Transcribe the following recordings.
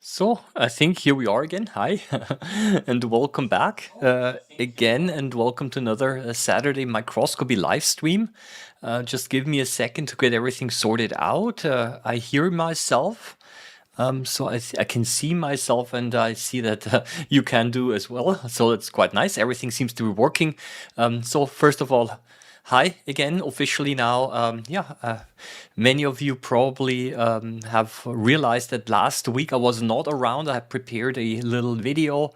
So I think here we are again. Hi, and welcome back again, and welcome to another Saturday Microscopy live stream. Just give me a second to get everything sorted out. I hear myself, so I can see myself, and I see that you can do as well. So it's quite nice. Everything seems to be working. So first of all, hi again, officially now. Many of you probably have realized that last week I was not around. I prepared a little video,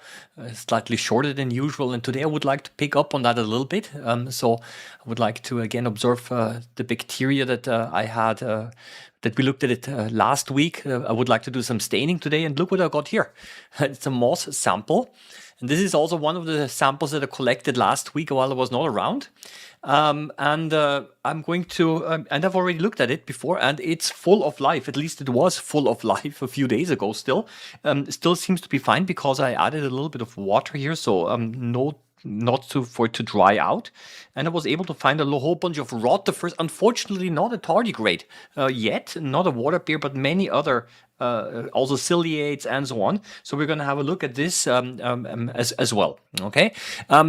slightly shorter than usual, and today I would like to pick up on that a little bit. So I would like to again observe the bacteria that I had. That we looked at it last week. I would like to do some staining today, and look what I got here. It's a moss sample, and this is also one of the samples that I collected last week while I was not around. I'm going to, and I've already looked at it before, and it's full of life. At least it was full of life a few days ago. Still seems to be fine because I added a little bit of water here, so no, not to for it to dry out, and I was able to find a whole bunch of rotifers. Unfortunately, not a tardigrade yet, not a water bear, but many other. Also ciliates and so on. So we're going to have a look at this as well. Okay,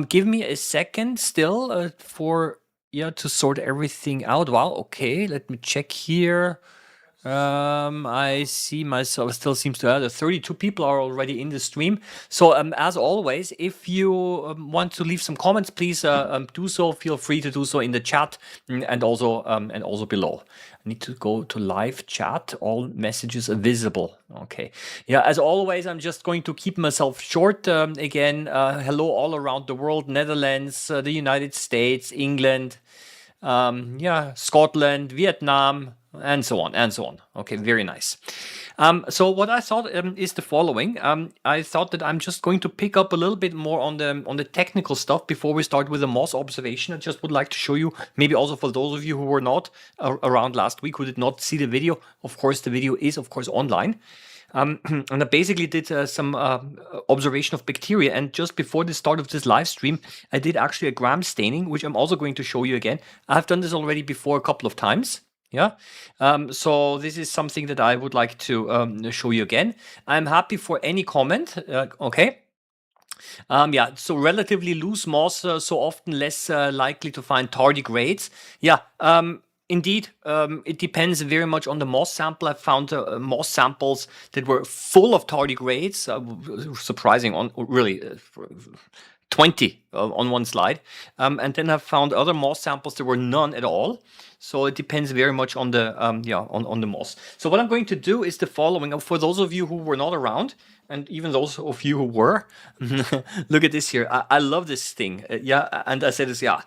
give me a second still for to sort everything out. Wow. Okay, let me check here. I see myself still seems to have 32 people are already in the stream. So as always, if you want to leave some comments, please do so. Feel free to do so in the chat and also below. I need to go to live chat. All messages are visible. Okay. Yeah, as always, I'm just going to keep myself short. Again, hello all around the world: Netherlands, the United States, England, Scotland, Vietnam, and so on and so on. Okay, very nice. So what I thought is the following. I thought that I'm just going to pick up a little bit more on the technical stuff before we start with the moss observation. I just would like to show you, maybe also for those of you who were not around last week, who did not see the video. Of course, the video is of course online. And I basically did some observation of bacteria. And just before the start of this live stream, I did actually a gram staining, which I'm also going to show you again. I've done this already before a couple of times. Yeah. So this is something that I would like to show you again. I'm happy for any comment. Okay. So relatively loose moss, so often less likely to find tardigrades. Yeah. Indeed, it depends very much on the moss sample. I found moss samples that were full of tardigrades, surprising on really 20 on one slide. And then I found other moss samples that were none at all. So it depends very much on the on the moss. So what I'm going to do is the following. For those of you who were not around, and even those of you who were, look at this here. I love this thing. And I said this. Yeah,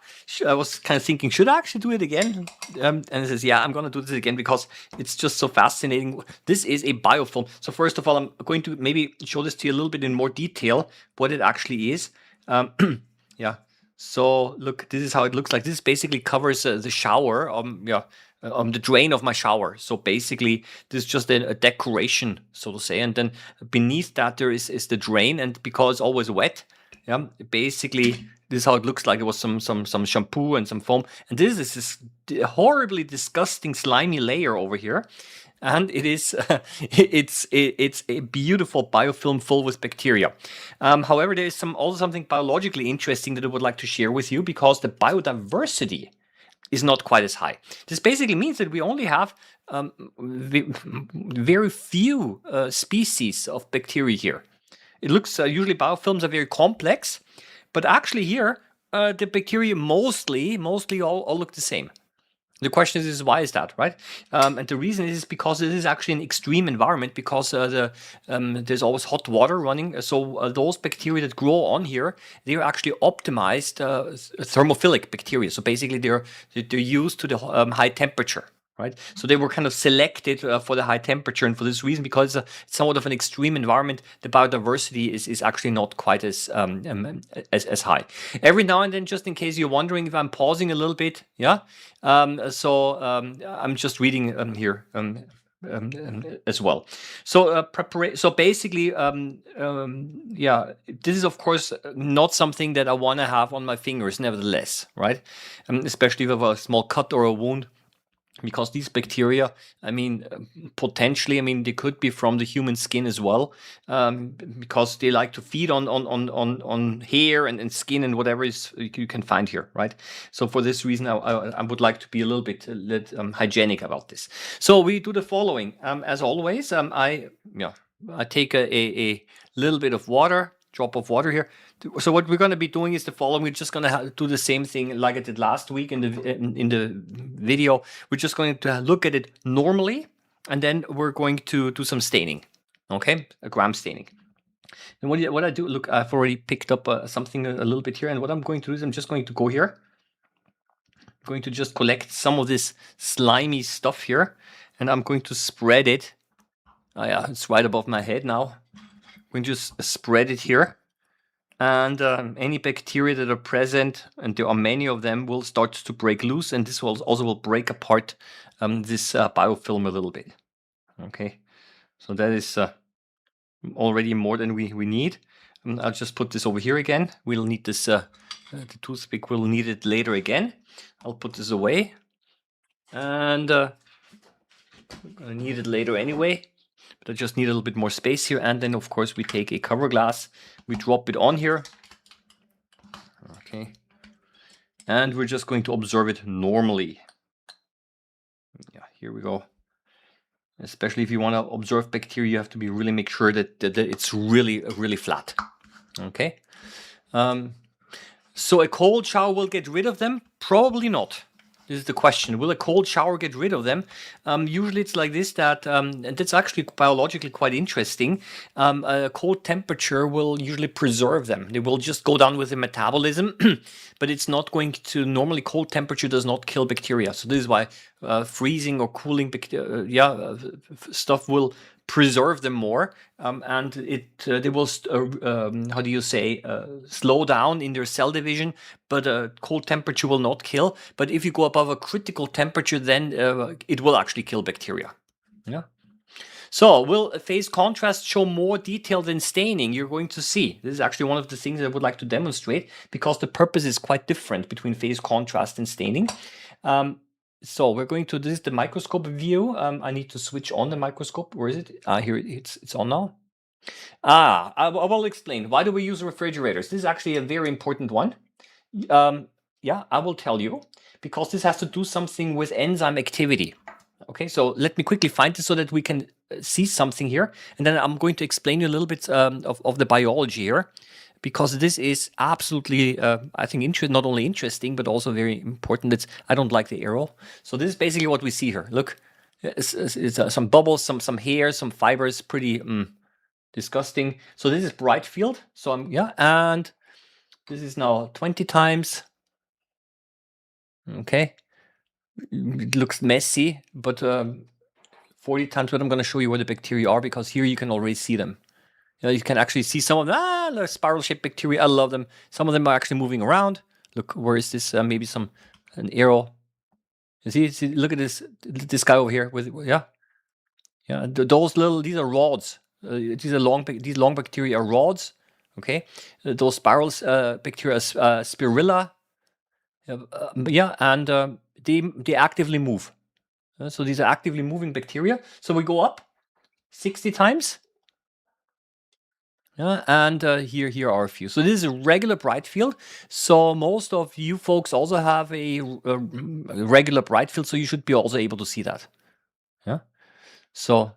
I was kind of thinking, should I actually do it again? And it says, yeah, I'm going to do this again because it's just so fascinating. This is a biofilm. So first of all, I'm going to maybe show this to you a little bit in more detail what it actually is. Yeah. So look, this is how it looks like. This basically covers the shower, the drain of my shower. So basically, this is just a decoration, so to say. And then beneath that there is the drain, and because it's always wet, yeah, basically this is how it looks like. It was some shampoo and some foam, and this is this horribly disgusting slimy layer over here. And it is it's a beautiful biofilm full with bacteria. However, there is also something biologically interesting that I would like to share with you, because the biodiversity is not quite as high. This basically means that we only have very few species of bacteria here. It looks usually biofilms are very complex, but actually here the bacteria mostly all look the same. The question is why is that, right? And the reason is because it is actually an extreme environment, because there's always hot water running. So those bacteria that grow on here, they are actually optimized thermophilic bacteria. So basically they're used to the high temperature. Right, so they were kind of selected for the high temperature, and for this reason, because it's somewhat of an extreme environment, the biodiversity is actually not quite as high. Every now and then, just in case you're wondering if I'm pausing a little bit, yeah. I'm just reading here. As well. So So basically, this is of course not something that I want to have on my fingers. Nevertheless, right? Especially if I have a small cut or a wound. because these bacteria, I mean, potentially, I mean, they could be from the human skin as well, because they like to feed on hair and skin and whatever is you can find here, right? So for this reason, I would like to be a little bit hygienic about this. So we do the following. As always, I take a little bit of water, drop of water here. So what we're going to be doing is the following. We're just going to do the same thing like I did last week in the video. We're just going to look at it normally, and then we're going to do some staining. Okay, a gram staining. And what I do, look, I've already picked up something a little bit here, and what I'm going to do is I'm just going to go here. I'm going to just collect some of this slimy stuff here, and I'm going to spread it. Oh yeah, it's right above my head now. I'm going to just spread it here. And any bacteria that are present, and there are many of them, will start to break loose, and this will also break apart this biofilm a little bit. Okay, so that is already more than we need. I'll just put this over here again. We'll need this, the toothpick will need it later again. I'll put this away, and I'm gonna need it later anyway. But I just need a little bit more space here, and then of course we take a cover glass, we drop it on here, okay, and we're just going to observe it normally. Yeah, here we go. Especially if you want to observe bacteria, you have to really make sure that it's really flat. Okay. So a cold shower will get rid of them? Probably not. This is the question. Will a cold shower get rid of them? Usually it's like this, that, and that's actually biologically quite interesting. A cold temperature will usually preserve them. They will just go down with the metabolism, but it's not going to, normally cold temperature does not kill bacteria. So this is why freezing or cooling stuff will preserve them more, and they will how do you say, slow down in their cell division, but cold temperature will not kill. But if you go above a critical temperature, then it will actually kill bacteria. Yeah. So will phase contrast show more detail than staining? You're going to see. This is actually one of the things I would like to demonstrate, because the purpose is quite different between phase contrast and staining. So we're going to, this is the microscope view. I need to switch on the microscope. Where is it? Here it's on now. I will explain. Why do we use refrigerators? This is actually a very important one. Yeah, I will tell you, because this has to do something with enzyme activity. Okay, so let me quickly find this so that we can see something here, and then I'm going to explain you a little bit of the biology here, because this is absolutely, I think, not only interesting, but also very important. I don't like the arrow. So this is basically what we see here. Look, it's some bubbles, some hair, some fibers, pretty disgusting. So this is bright field. So and this is now 20 times. Okay. It looks messy, but 40 times. But I'm going to show you where the bacteria are, because here you can already see them. You can actually see some of them. The spiral-shaped bacteria. I love them. Some of them are actually moving around. Look, where is this? Maybe an arrow. You see, look at this guy over here with these are rods. These long bacteria are rods. Okay, those spirals bacteria are spirilla. And they actively move. So these are actively moving bacteria. So we go up 60 times. And here are a few. So this is a regular bright field. So most of you folks also have a regular bright field, so you should be also able to see that. Yeah. So,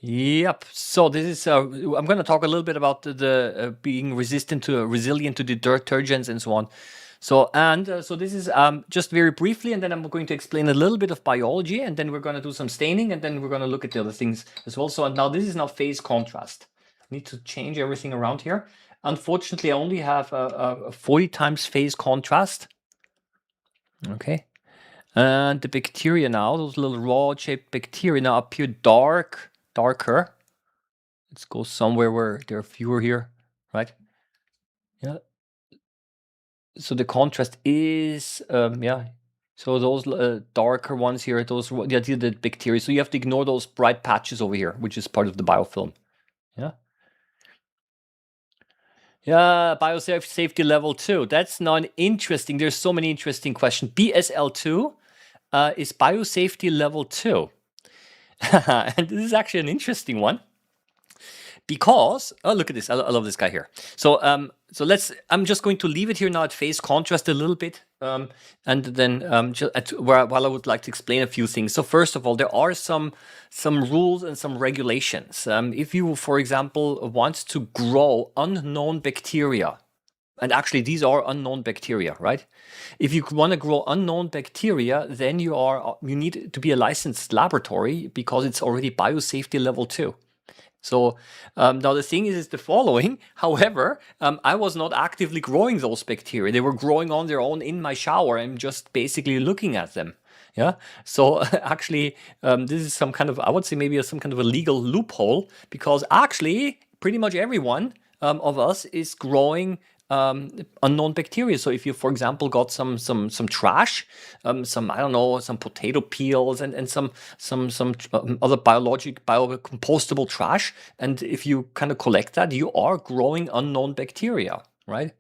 yep. So this is. I'm going to talk a little bit about the being resilient to the detergents and so on. So so this is just very briefly, and then I'm going to explain a little bit of biology, and then we're going to do some staining, and then we're going to look at the other things as well. So now this is now phase contrast. Need to change everything around here. Unfortunately, I only have a 40 times phase contrast. Okay. And the bacteria now, those little rod-shaped bacteria now appear darker. Let's go somewhere where there are fewer here, right? Yeah. So the contrast is, So those darker ones here, these are the bacteria. So you have to ignore those bright patches over here, which is part of the biofilm. Yeah. Yeah, biosafety level 2. That's not interesting. There's so many interesting questions. BSL2, is biosafety level 2. And this is actually an interesting one because, oh, look at this. I love this guy here. So I'm just going to leave it here now at phase contrast a little bit. And then while I would like to explain a few things. So first of all, there are some rules and some regulations. If you, for example, want to grow unknown bacteria, and actually these are unknown bacteria, right? If you want to grow unknown bacteria, then you need to be a licensed laboratory because it's already biosafety level 2. So now the thing is the following. However, I was not actively growing those bacteria. They were growing on their own in my shower. I'm just basically looking at them. Yeah. So actually, this is some kind of, I would say maybe some kind of a legal loophole, because actually pretty much everyone of us is growing unknown bacteria. So if you, for example, got some trash, some, I don't know, some potato peels and some other biocompostable trash, and if you kind of collect that, you are growing unknown bacteria, right?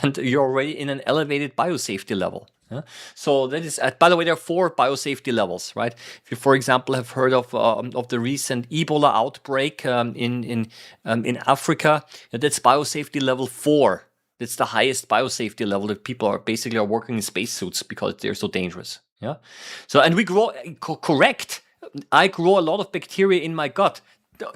And you're already in an elevated biosafety level. Yeah? So that is, by the way, there are 4 biosafety levels, right? If you, for example, have heard of the recent Ebola outbreak in Africa, that's biosafety level 4. It's the highest biosafety level that people are basically working in spacesuits because they're so dangerous. Yeah. So, and we grow, correct. I grow a lot of bacteria in my gut.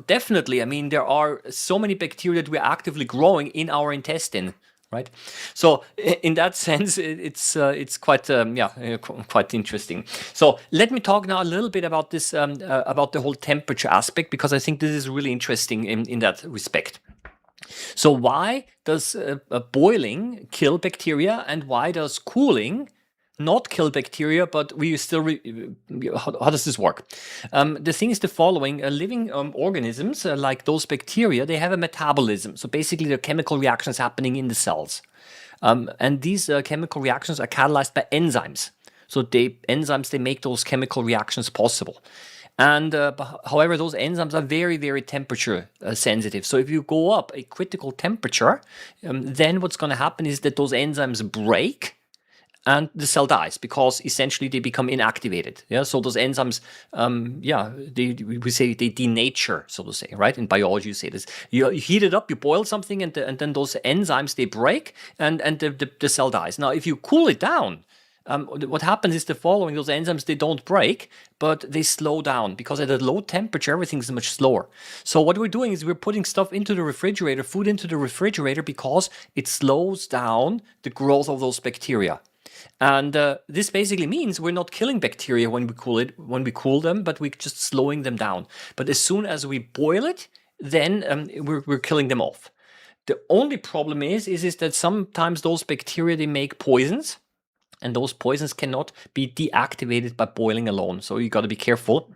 Definitely. I mean, there are so many bacteria that we're actively growing in our intestine, right? So in that sense, it's quite, quite interesting. So let me talk now a little bit about this, about the whole temperature aspect, because I think this is really interesting in that respect. So why does boiling kill bacteria, and why does cooling not kill bacteria, but we still, how does this work? The thing is the following. Living organisms, like those bacteria, they have a metabolism. So basically there are chemical reactions happening in the cells. And these chemical reactions are catalyzed by enzymes. So enzymes, they make those chemical reactions possible. And however, those enzymes are very, very temperature sensitive. So if you go up a critical temperature, then what's going to happen is that those enzymes break and the cell dies, because essentially they become inactivated. Yeah, so those enzymes, we say they denature, so to say, right? In biology, you say this. You heat it up, you boil something, and then those enzymes, they break, and the cell dies. Now, if you cool it down, what happens is the following. Those enzymes, they don't break, but they slow down, because at a low temperature, everything's much slower. So what we're doing is we're putting stuff into the refrigerator, food into the refrigerator, because it slows down the growth of those bacteria. And this basically means we're not killing bacteria when we cool them, but we're just slowing them down. But as soon as we boil it, then we're killing them off. The only problem is that sometimes those bacteria, they make poisons, and those poisons cannot be deactivated by boiling alone. So you got to be careful.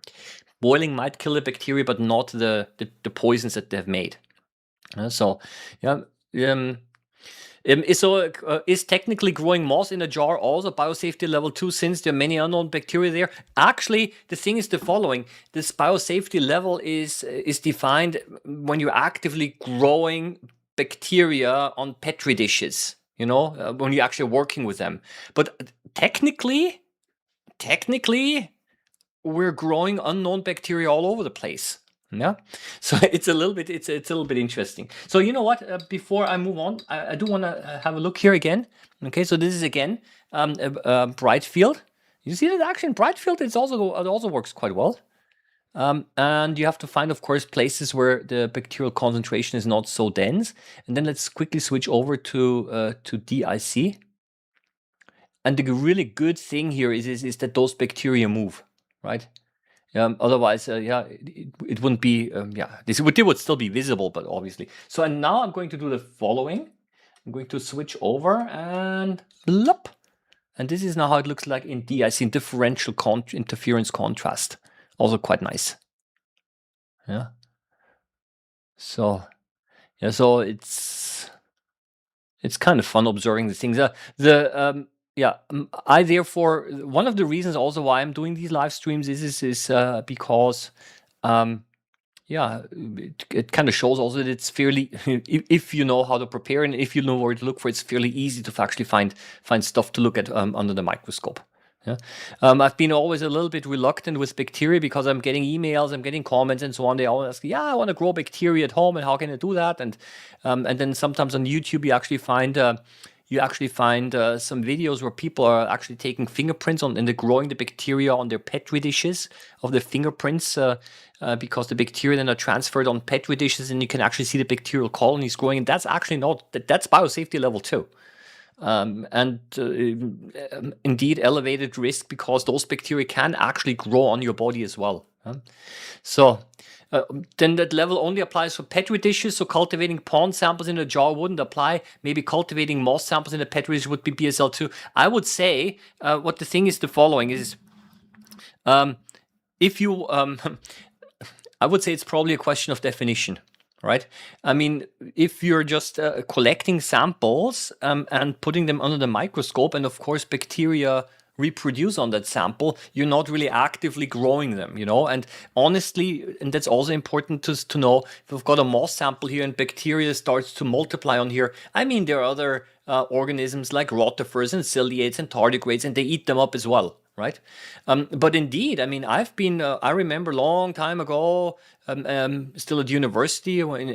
Boiling might kill the bacteria, but not the poisons that they've made. Is technically growing moss in a jar also biosafety level 2, since there are many unknown bacteria there? Actually, the thing is the following. This biosafety level is defined when you're actively growing bacteria on Petri dishes, when you're actually working with them. But technically, we're growing unknown bacteria all over the place. Yeah, so it's a little bit interesting. So you know what? Before I move on, I do want to have a look here again. Okay, so this is again bright field. You see that actually in bright field, it also works quite well. And you have to find, of course, places where the bacterial concentration is not so dense. And then let's quickly switch over to DIC. And the really good thing here is that those bacteria move, right? Otherwise, it wouldn't be, they would still be visible, but obviously. So, and now I'm going to do the following. I'm going to switch over and blop. And this is now how it looks like in DIC, in differential interference contrast. Also quite nice. Yeah. So, so it's kind of fun observing the things. I therefore, one of the reasons also why I'm doing these live streams is because it kind of shows also that it's fairly, if you know how to prepare and if you know where to look for, it's fairly easy to actually find stuff to look at under the microscope. Yeah. I've been always a little bit reluctant with bacteria because I'm getting emails, I'm getting comments, and so on. They always ask, "Yeah, I want to grow bacteria at home, and how can I do that?" And then sometimes on YouTube you actually find some videos where people are actually taking fingerprints on and they're growing the bacteria on their petri dishes of the fingerprints. Because the bacteria then are transferred on petri dishes, and you can actually see the bacterial colonies growing. And that's actually that's biosafety level 2. And indeed elevated risk because those bacteria can actually grow on your body as well. So then that level only applies for petri dishes. So cultivating pond samples in a jar wouldn't apply. Maybe cultivating moss samples in a petri dish would be BSL2. I would say what the thing is the following is if you I would say it's probably a question of definition, right? I mean, if you're just collecting samples and putting them under the microscope, and of course bacteria reproduce on that sample, you're not really actively growing them, you know? And honestly, and that's also important to know, if we've got a moss sample here and bacteria starts to multiply on here, I mean, there are other organisms like rotifers and ciliates and tardigrades, and they eat them up as well, right? But indeed, I mean, I remember a long time ago, still at university when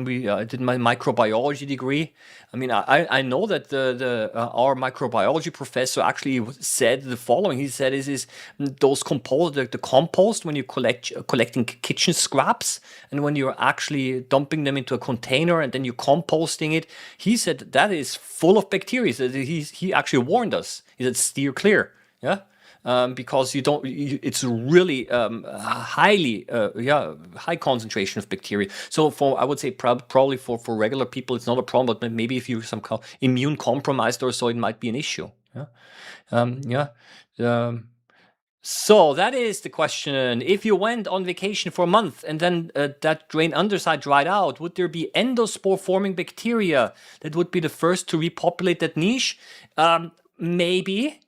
we did my microbiology degree. I mean, I know that our microbiology professor actually said the following. He said, "Is those the compost when you collecting kitchen scraps and when you're actually dumping them into a container and then you're composting it." He said that is full of bacteria. He actually warned us. He said, "Steer clear." Yeah. Because it's really high concentration of bacteria. So I would say probably for regular people, it's not a problem, but maybe if you're immune compromised or so, it might be an issue. Yeah. Yeah. So that is the question. If you went on vacation for a month and then that drain underside dried out, would there be endospore forming bacteria that would be the first to repopulate that niche? Maybe.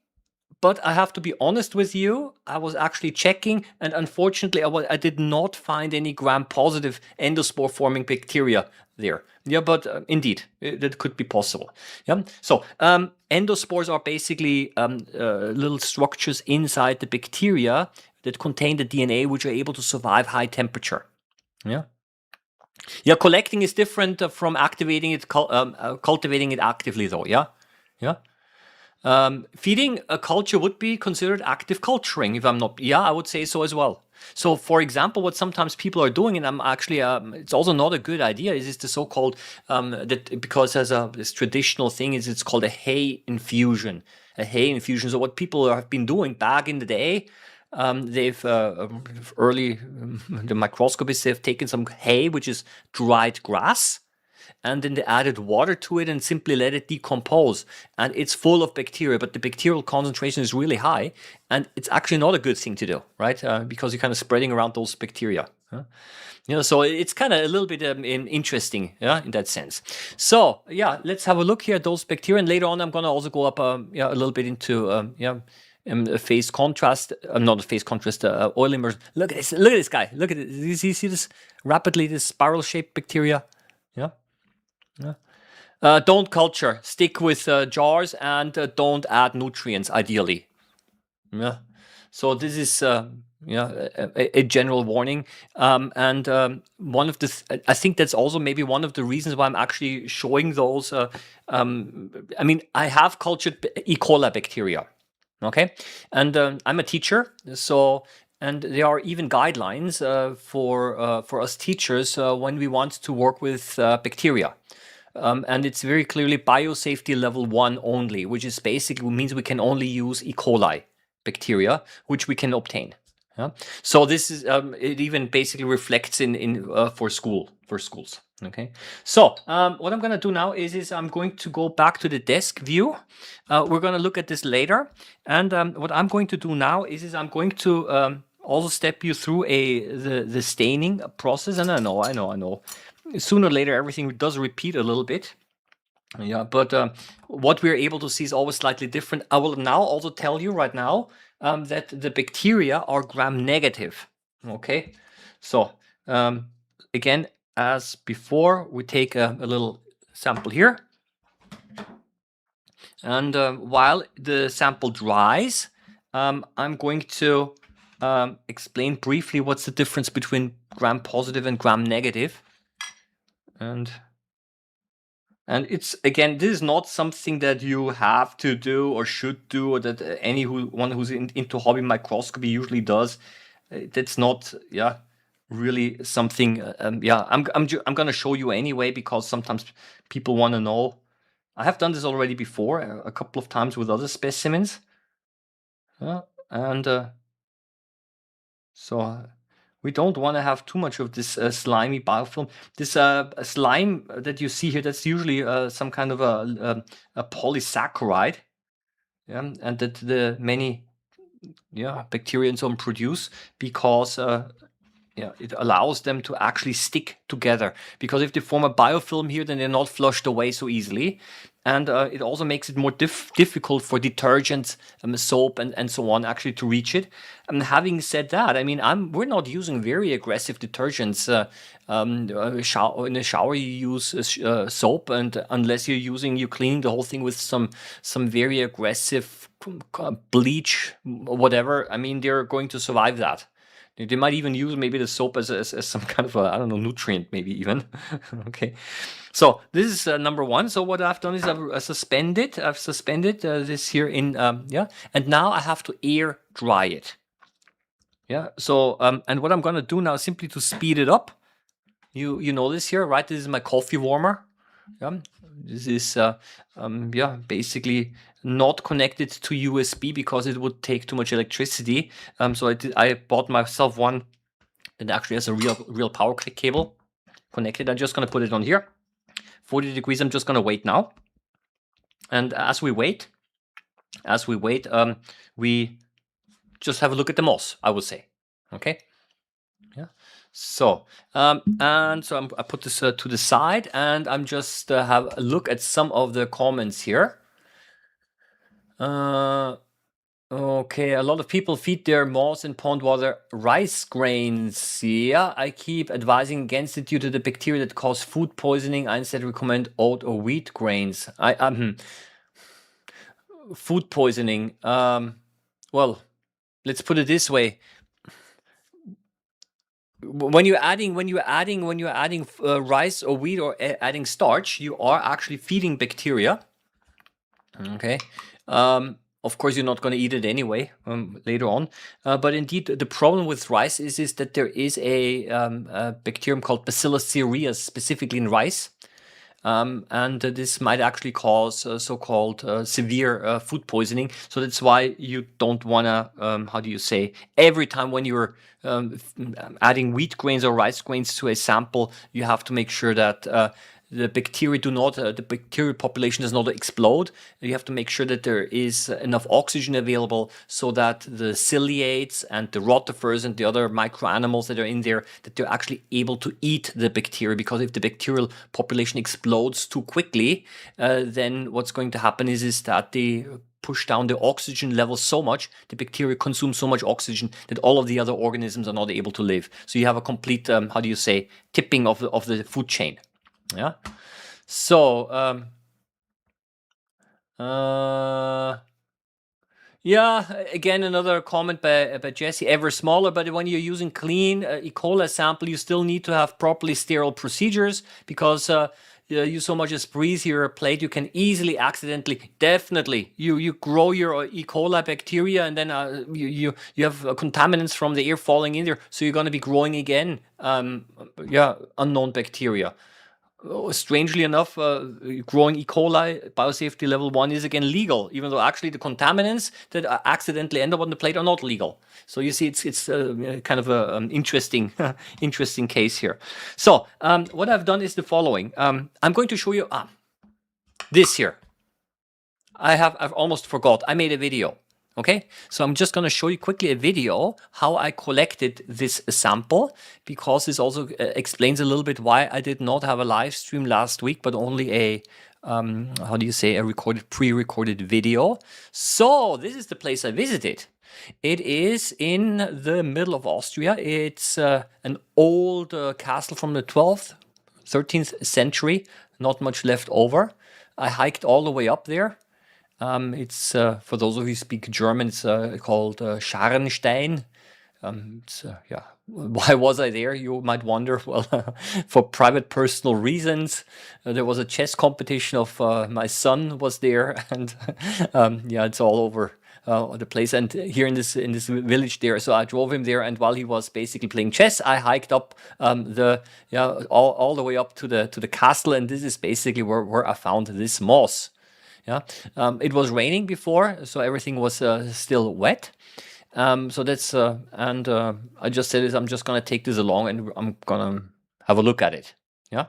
But I have to be honest with you, I was actually checking, and unfortunately, I did not find any gram-positive endospore-forming bacteria there. Yeah, but indeed, that could be possible. Yeah. So endospores are basically little structures inside the bacteria that contain the DNA, which are able to survive high temperature. Yeah. Yeah. Collecting is different from activating it, cultivating it actively, though. Yeah. Yeah. Feeding a culture would be considered active culturing, if I'm not. Yeah, I would say so as well. So, for example, what sometimes people are doing, and I'm actually, it's also not a good idea, is the so-called that because as this traditional thing is, it's called a hay infusion. A hay infusion. So, what people have been doing back in the day, they've the microscopists have taken some hay, which is dried grass, and then they added water to it and simply let it decompose. And it's full of bacteria, but the bacterial concentration is really high, and it's actually not a good thing to do, right? Because you're kind of spreading around those bacteria. You know, so it's kind of a little bit interesting, yeah, in that sense. So yeah, let's have a look here at those bacteria, and later on I'm gonna also go up, a little bit into a phase contrast, not a phase contrast, oil immersion. Look at this! Look at this guy! Look at it! You see this rapidly, this spiral-shaped bacteria? Yeah. Don't culture. Stick with jars and don't add nutrients, ideally. Yeah. So this is a general warning. And one of the I think that's also maybe one of the reasons why I'm actually showing those. I mean, I have cultured E. coli bacteria. Okay, and I'm a teacher, so. And there are even guidelines for us teachers when we want to work with bacteria. And it's very clearly biosafety level 1 only, which is basically means we can only use E. coli bacteria, which we can obtain. Yeah? So this is it even basically reflects in for schools. Okay. So what I'm going to do now is I'm going to go back to the desk view. We're going to look at this later, and what I'm going to do now is I'm going to also step you through the staining process. And I know. Sooner or later, everything does repeat a little bit. Yeah, but what we're able to see is always slightly different. I will now also tell you right now that the bacteria are gram-negative. Okay, so again, as before, we take a little sample here. And while the sample dries, I'm going to explain briefly what's the difference between gram-positive and gram-negative. And it's, again, this is not something that you have to do or should do, or that anyone who's into hobby microscopy usually does. That's not, really something. I'm going to show you anyway, because sometimes people want to know. I have done this already before, a couple of times with other specimens. And so we don't want to have too much of this slimy biofilm. This slime that you see here, that's usually some kind of a polysaccharide, and that the many bacteria and so on produce, because it allows them to actually stick together. Because if they form a biofilm here, then they're not flushed away so easily. And it also makes it more difficult for detergents, soap, and so on, actually to reach it. And having said that, I mean, we're not using very aggressive detergents. In a shower, you use soap, and unless you're cleaning the whole thing with some very aggressive bleach, whatever, I mean, they're going to survive that. They might even use maybe the soap as some kind of I don't know, nutrient, maybe even. Okay, so this is number one. So what I've done is I've suspended this here in and now I have to air dry it. So and what I'm gonna do now, simply to speed it up. You know this here, right? This is my coffee warmer. This is basically not connected to USB, because it would take too much electricity. So I bought myself one that actually has a real power cable connected. I'm just gonna put it on here, 40 degrees. I'm just gonna wait now, and as we wait, we just have a look at the moss, I would say. Okay. So I put this to the side, and I'm just have a look at some of the comments here. Okay, a lot of people feed their moss in pond water rice grains. Yeah, I keep advising against it due to the bacteria that cause food poisoning. I instead recommend oat or wheat grains. Food poisoning. Well, let's put it this way. When you're adding rice or wheat, or adding starch, you are actually feeding bacteria. Okay. Of course, you're not going to eat it anyway later on. But indeed, the problem with rice is that there is a bacterium called Bacillus cereus, specifically in rice. And this might actually cause so-called severe food poisoning. So that's why you don't want to, every time when you're adding wheat grains or rice grains to a sample, you have to make sure that the bacterial population does not explode. You have to make sure that there is enough oxygen available, so that the ciliates and the rotifers and the other microanimals that are in there, that they're actually able to eat the bacteria. Because if the bacterial population explodes too quickly, then what's going to happen is that they push down the oxygen level so much, the bacteria consume so much oxygen, that all of the other organisms are not able to live. So you have a complete, tipping of the food chain. Yeah. So again, another comment by Jesse. Ever smaller, but when you're using clean E. coli sample, you still need to have properly sterile procedures, because you so much as breathe your plate, you can easily accidentally, definitely, you grow your E. coli bacteria, and then you have contaminants from the air falling in there, so you're going to be growing again unknown bacteria. Strangely enough, growing E. coli biosafety level 1 is again legal, even though actually the contaminants that accidentally end up on the plate are not legal. So you see, it's kind of an interesting case here. So what I've done is the following. I'm going to show you this here. I've almost forgot. I made a video. Okay, so I'm just going to show you quickly a video how I collected this sample, because this also explains a little bit why I did not have a live stream last week, but only a pre-recorded video. So this is the place I visited. It is in the middle of Austria. It's an old castle from the 12th, 13th century, not much left over. I hiked all the way up there. It's for those of you who speak German, it's called Scharnstein. Yeah, why was I there? You might wonder. Well, for private personal reasons. There was a chess competition of my son was there, and yeah, it's all over the place. And here in this village there, so I drove him there, and while he was basically playing chess, I hiked up the yeah all the way up to the castle, and this is basically where I found this moss. Yeah, it was raining before, so everything was still wet. So that's and I just said is I'm just gonna take this along and I'm gonna have a look at it. Yeah.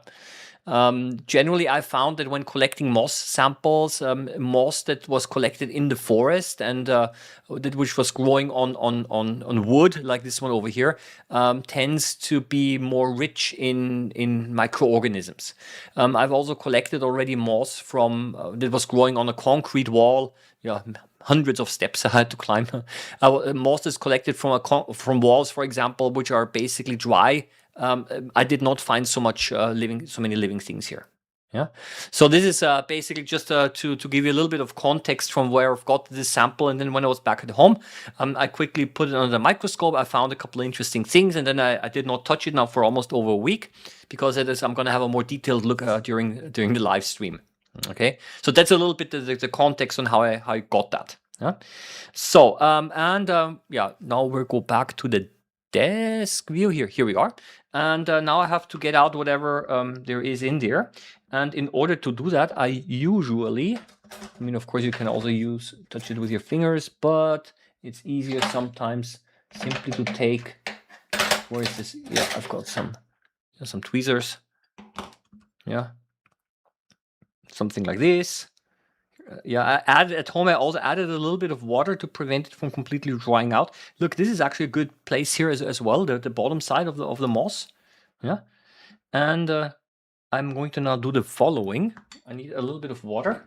Generally, I found that when collecting moss samples, moss that was collected in the forest and that which was growing on wood, like this one over here, tends to be more rich in microorganisms. I've also collected already moss from that was growing on a concrete wall. Yeah, hundreds of steps I had to climb. Moss is collected from from walls, for example, which are basically dry. I did not find so many living things here. Yeah. So this is basically just to give you a little bit of context from where I've got this sample. And then when I was back at home, I quickly put it under the microscope. I found a couple of interesting things, and then I did not touch it now for almost over a week because I'm going to have a more detailed look during the live stream. Okay. So that's a little bit the context on how I got that. Yeah. So yeah, now we'll go back to the desk view here. Here we are. And now I have to get out whatever there is in there. And in order to do that, I usually, I mean, of course, you can also touch it with your fingers, but it's easier sometimes simply to take, where is this? Yeah, I've got some tweezers. Yeah. Something like this. Yeah, at home I also added a little bit of water to prevent it from completely drying out. Look, this is actually a good place here as well, the bottom side of the moss. Yeah. And I'm going to now do the following. I need a little bit of water.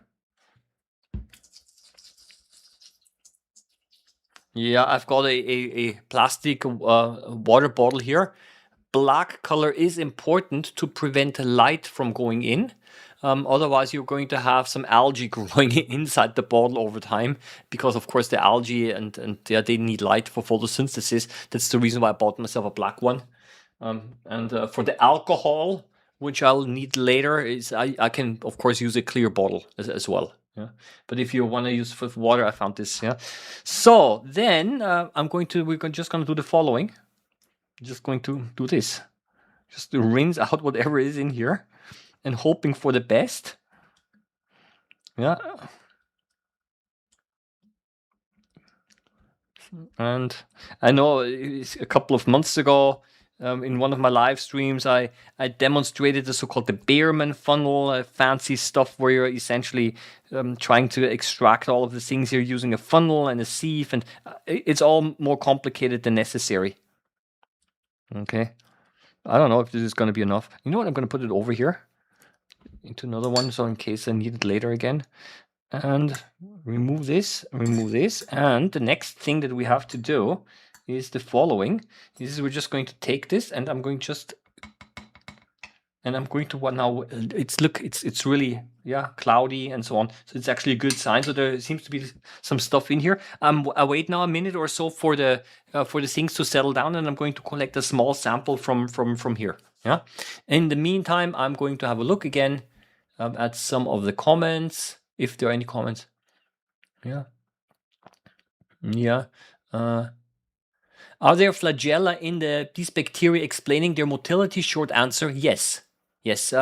Yeah, I've got a plastic water bottle here. Black color is important to prevent light from going in. Otherwise, you're going to have some algae growing inside the bottle over time because, of course, the algae and yeah, they need light for photosynthesis. That's the reason why I bought myself a black one. And for the alcohol, which I'll need later, is I can, of course, use a clear bottle as well. Yeah. But if you want to use for water, I found this. Yeah. So then we're just going to do the following. Just going to do this. Just to rinse out whatever is in here and hoping for the best. Yeah. And I know a couple of months ago, in one of my live streams, I demonstrated the so-called the Beerman funnel, fancy stuff where you're essentially trying to extract all of the things you're using a funnel and a sieve, and it's all more complicated than necessary. Okay. I don't know if this is going to be enough. You know what? I'm going to put it over here into another one, so in case I need it later again. And remove this, and the next thing that we have to do is the following. We're just going to take this, and I'm going to what now? It's really cloudy and so on. So it's actually a good sign. So there seems to be some stuff in here. I wait now a minute or so for the things to settle down, and I'm going to collect a small sample from here. Yeah. In the meantime, I'm going to have a look again at some of the comments, if there are any comments. Yeah. Yeah. Are there flagella in these bacteria explaining their motility? Short answer, yes. Yes.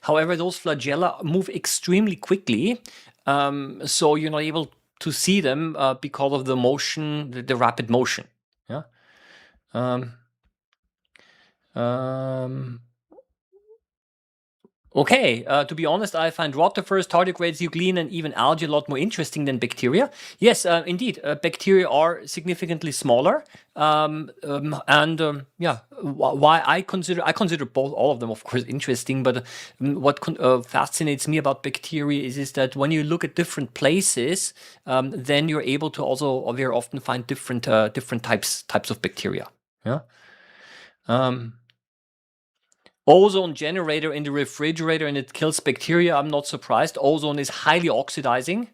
However, those flagella move extremely quickly, so you're not able to see them because of the motion, the rapid motion. Yeah. Okay, to be honest, I find rotifers, tardigrades, euglena, and even algae a lot more interesting than bacteria. Yes, indeed, bacteria are significantly smaller, yeah, why I consider all of them, of course, interesting. But what fascinates me about bacteria is that when you look at different places, then you're able to also very often find different types of bacteria. Yeah. Ozone generator in the refrigerator and it kills bacteria. I'm not surprised. Ozone is highly oxidizing.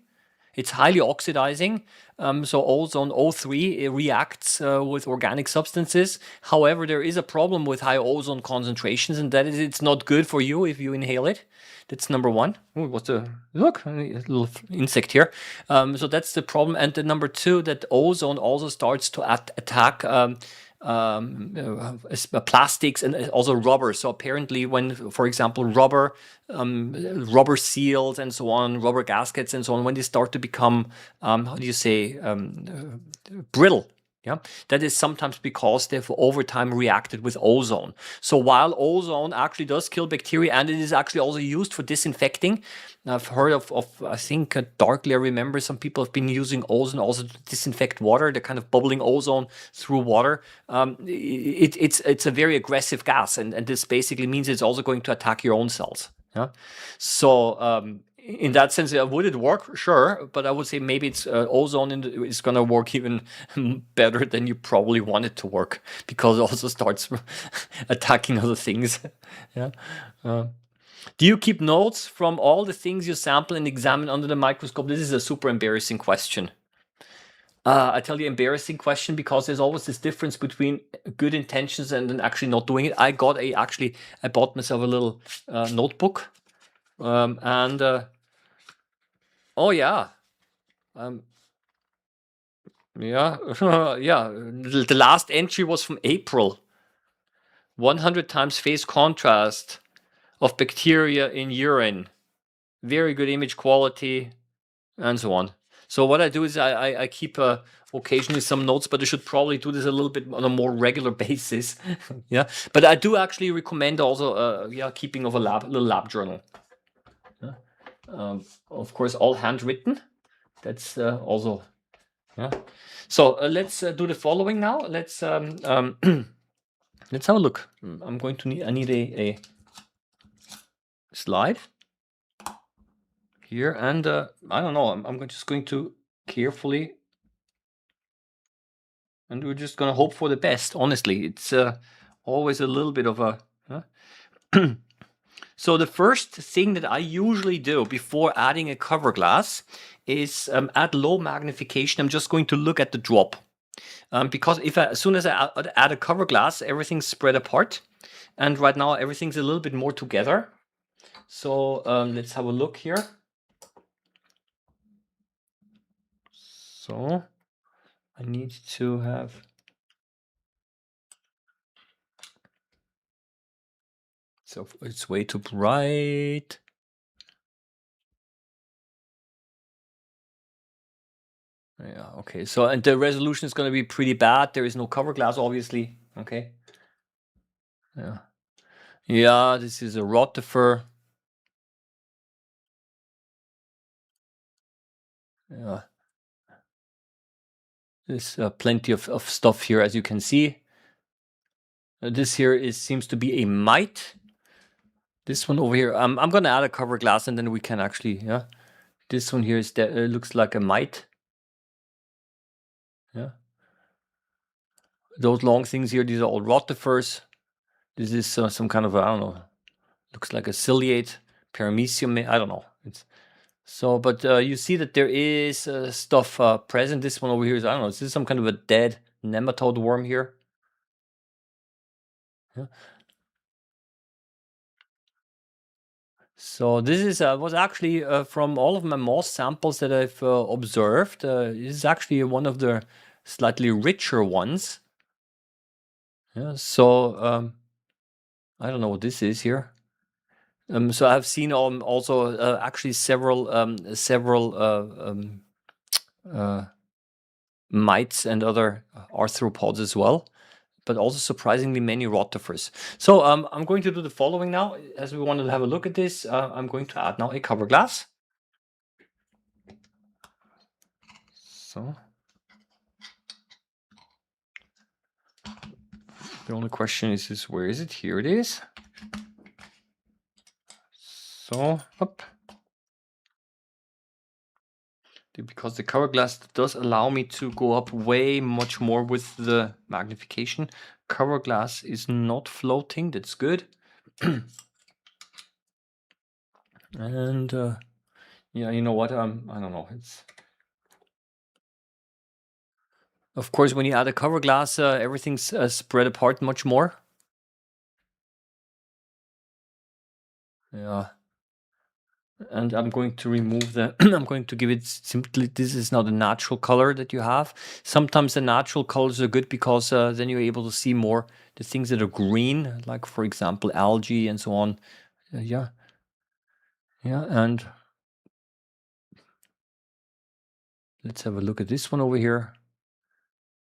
It's highly oxidizing. So ozone O3 it reacts with organic substances. However, there is a problem with high ozone concentrations, and that is it's not good for you if you inhale it. That's number one. Ooh, what's the look? A little insect here. So that's the problem. And the number two, that ozone also starts to attack plastics and also rubber. So apparently, when, for example, rubber seals and so on, rubber gaskets and so on, when they start to become, how do you say, brittle. Yeah, that is sometimes because they've over time reacted with ozone. So while ozone actually does kill bacteria and it is actually also used for disinfecting, I've heard of I think darkly I remember some people have been using ozone also to disinfect water. They're kind of bubbling ozone through water. It's a very aggressive gas, and this basically means it's also going to attack your own cells. Yeah, so in that sense, would it work? Sure, but I would say maybe it's ozone is going to work even better than you probably want it to work, because it also starts attacking other things. Yeah. Do you keep notes from all the things you sample and examine under the microscope? This is a super embarrassing question. I tell you, embarrassing question, because there's always this difference between good intentions and then actually not doing it. I bought myself a little notebook, and oh yeah, yeah, yeah. The last entry was from April. 100 times phase contrast of bacteria in urine. Very good image quality, and so on. So what I do is I keep occasionally some notes, but I should probably do this a little bit on a more regular basis. Yeah, but I do actually recommend also keeping of a little lab journal. Of course, all handwritten. That's also yeah. So let's do the following now. Let's let's have a look. I'm going to need a slide here, and I don't know. I'm just going to carefully, and we're just gonna hope for the best. Honestly, it's always a little bit of a. So the first thing that I usually do before adding a cover glass is at low magnification. I'm just going to look at the drop. Because as soon as I add a cover glass, everything's spread apart. And right now everything's a little bit more together. So let's have a look here. So I need to have... So it's way too bright. Yeah, okay. So, and the resolution is going to be pretty bad. There is no cover glass, obviously. Okay. Yeah. Yeah, this is a rotifer. Yeah. There's plenty of stuff here, as you can see. This here seems to be a mite. This one over here, I'm going to add a cover glass, and then we can actually, yeah. This one here looks like a mite. Yeah. Those long things here, these are all rotifers. This is some kind of, I don't know, looks like a ciliate, paramecium, I don't know. So, but you see that there is stuff present. This one over here is, I don't know, is this some kind of a dead nematode worm here? Yeah. So this is was actually from all of my moss samples that I've observed. This is actually one of the slightly richer ones. Yeah. So I don't know what this is here. So I've seen also actually several mites and other arthropods as well, but also surprisingly many rotifers. So I'm going to do the following now. As we wanted to have a look at this, I'm going to add now a cover glass. So the only question is where is it? Here it is. So up. Because the cover glass does allow me to go up way much more with the magnification. Cover glass is not floating. That's good. And yeah, you know what? I don't know. Of course, when you add a cover glass, everything's spread apart much more. Yeah. And I'm going to remove the, I'm going to give it simply, this is not a natural color that you have. Sometimes the natural colors are good because then you're able to see more the things that are green, like for example, algae and so on. Yeah, yeah. And let's have a look at this one over here.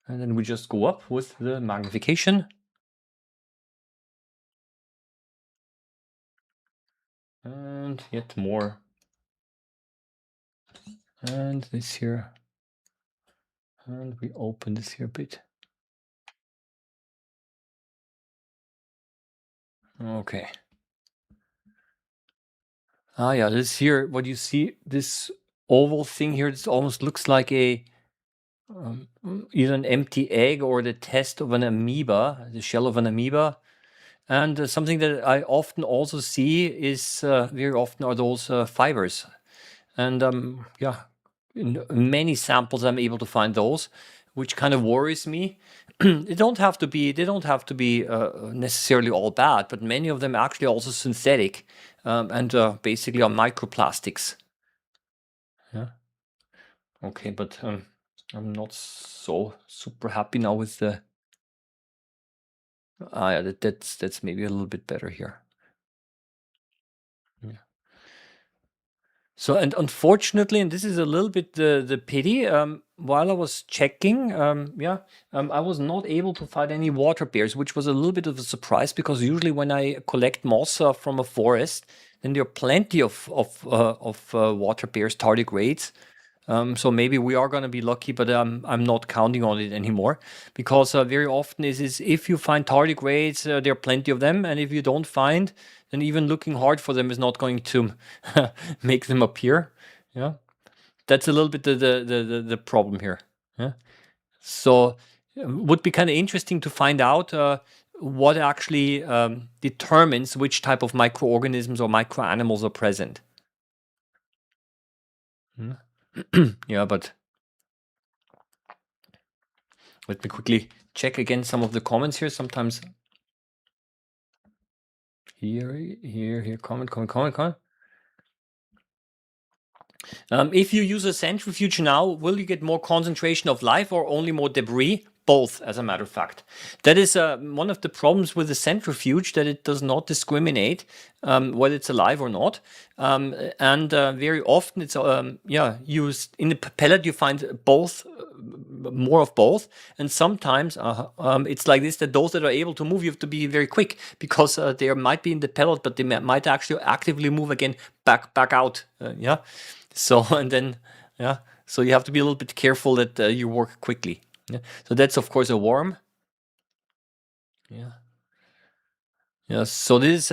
And then we just go up with the magnification. And yet more. And this here. And we open this here a bit. Okay. Ah, yeah, this here, what you see, this oval thing here, this almost looks like a either an empty egg or the test of an amoeba, the shell of an amoeba. And something that I often also see is very often are those fibers. And yeah, in many samples I'm able to find those, which kind of worries me. They don't have to be necessarily all bad, but many of them actually also synthetic and basically are microplastics. Yeah. Okay, but I'm not so super happy now with the. Ah, yeah, that's maybe a little bit better here. Yeah. So, and unfortunately, and this is a little bit the pity, while I was checking, I was not able to find any water bears, which was a little bit of a surprise because usually when I collect moss from a forest, then there are plenty of water bears, tardigrades. So maybe we are going to be lucky, but I'm not counting on it anymore because very often is if you find tardigrades, there are plenty of them, and if you don't find, then even looking hard for them is not going to make them appear. Yeah, that's a little bit the problem here. Yeah, so would be kind of interesting to find out what actually determines which type of microorganisms or microanimals are present. Yeah, yeah, but let me quickly check again some of the comments here. Sometimes here, comment. If you use a centrifuge now, will you get more concentration of life or only more debris? Both, as a matter of fact. That is one of the problems with the centrifuge, that it does not discriminate whether it's alive or not. And very often it's used in the pellet. You find both, more of both, and sometimes it's like this, that those that are able to move, you have to be very quick because they might be in the pellet, but they might actually actively move again back out. Yeah. So and then yeah, so you have to be a little bit careful that you work quickly. Yeah. So that's of course a worm. Yeah. Yeah. So this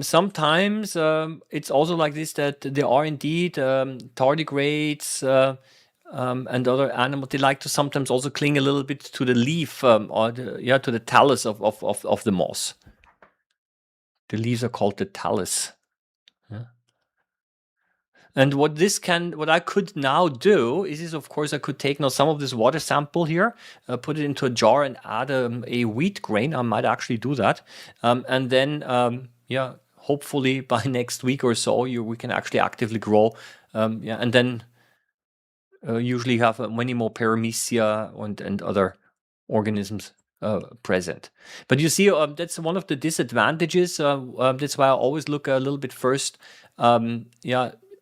sometimes it's also like this, that there are indeed tardigrades and other animals. They like to sometimes also cling a little bit to the leaf or to the talus of the moss. The leaves are called the talus. Yeah. And what I could now do is of course, I could take now some of this water sample here, put it into a jar and add a wheat grain. I might actually do that. And then, hopefully by next week or so, we can actually actively grow. And then usually have many more paramecia and other organisms present. But you see, that's one of the disadvantages. That's why I always look a little bit first,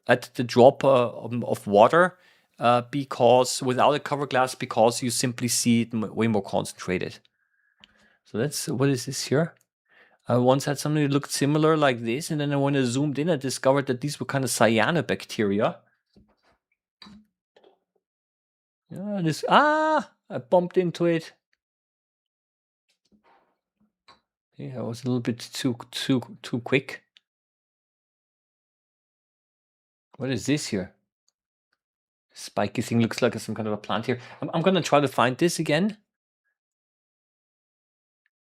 at the drop of water, because without a cover glass, because you simply see it way more concentrated. So that's what is this here? I once had something that looked similar like this, and then when I zoomed in, I discovered that these were kind of cyanobacteria. Yeah, I bumped into it. Yeah, I was a little bit too quick. What is this here? Spiky thing looks like some kind of a plant here. I'm gonna try to find this again.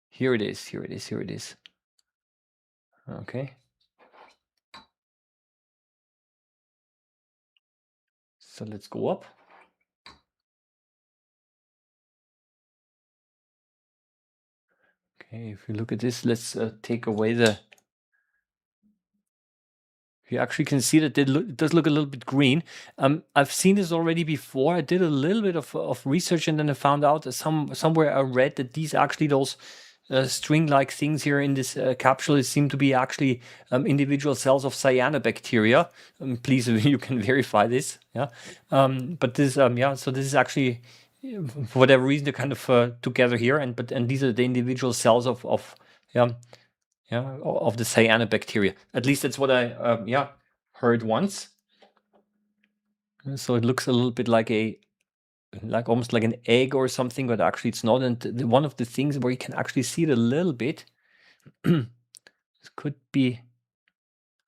Here it is. Here it is. Here it is. Okay. So let's go up. Okay, if you look at this, let's take away the. You actually can see that it does look a little bit green. I've seen this already before. I did a little bit of research, and then I found out that somewhere I read that these actually those string-like things here in this capsule seem to be actually individual cells of cyanobacteria. Please, you can verify this. Yeah, but this yeah. So this is actually for whatever reason they're kind of together here, and these are the individual cells of yeah of the cyanobacteria. At least that's what I heard once. So it looks a little bit like almost like an egg or something, but actually it's not. And one of the things where you can actually see it a little bit, it could be,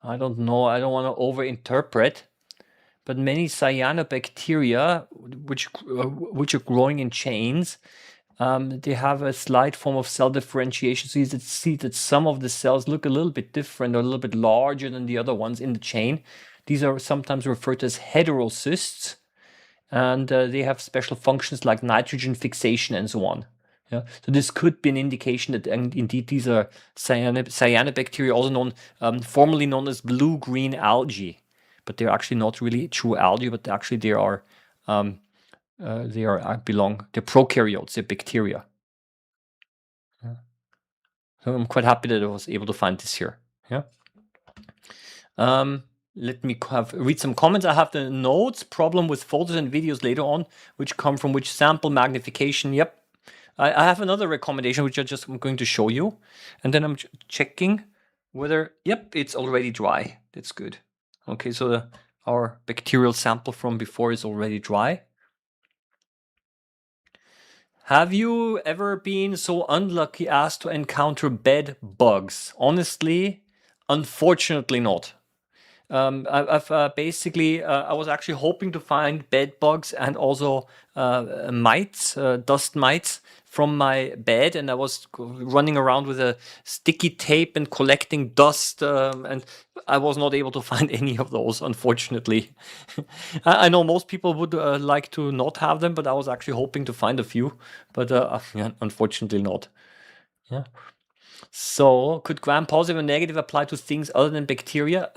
I don't know, I don't want to overinterpret, but many cyanobacteria, which are growing in chains, they have a slight form of cell differentiation. So you see that some of the cells look a little bit different or a little bit larger than the other ones in the chain. These are sometimes referred to as heterocysts, and they have special functions like nitrogen fixation and so on. Yeah. So this could be an indication that indeed these are cyanobacteria, also formerly known as blue-green algae, but they're actually not really true algae, but actually they're prokaryotes, they're bacteria. Yeah. So I'm quite happy that I was able to find this here. Yeah. Let me read some comments. I have the notes, problem with photos and videos later on, which come from which sample magnification. Yep. I have another recommendation, which I'm going to show you. And then I'm checking whether, yep, it's already dry. That's good. Okay, so our bacterial sample from before is already dry. Have you ever been so unlucky as to encounter bed bugs? Honestly, unfortunately not. I've basically, I was actually hoping to find bed bugs and also mites, dust mites from my bed, and I was running around with a sticky tape and collecting dust, and I was not able to find any of those, unfortunately. I know most people would like to not have them, but I was actually hoping to find a few, but yeah, unfortunately not. Yeah. So, could gram-positive and negative apply to things other than bacteria?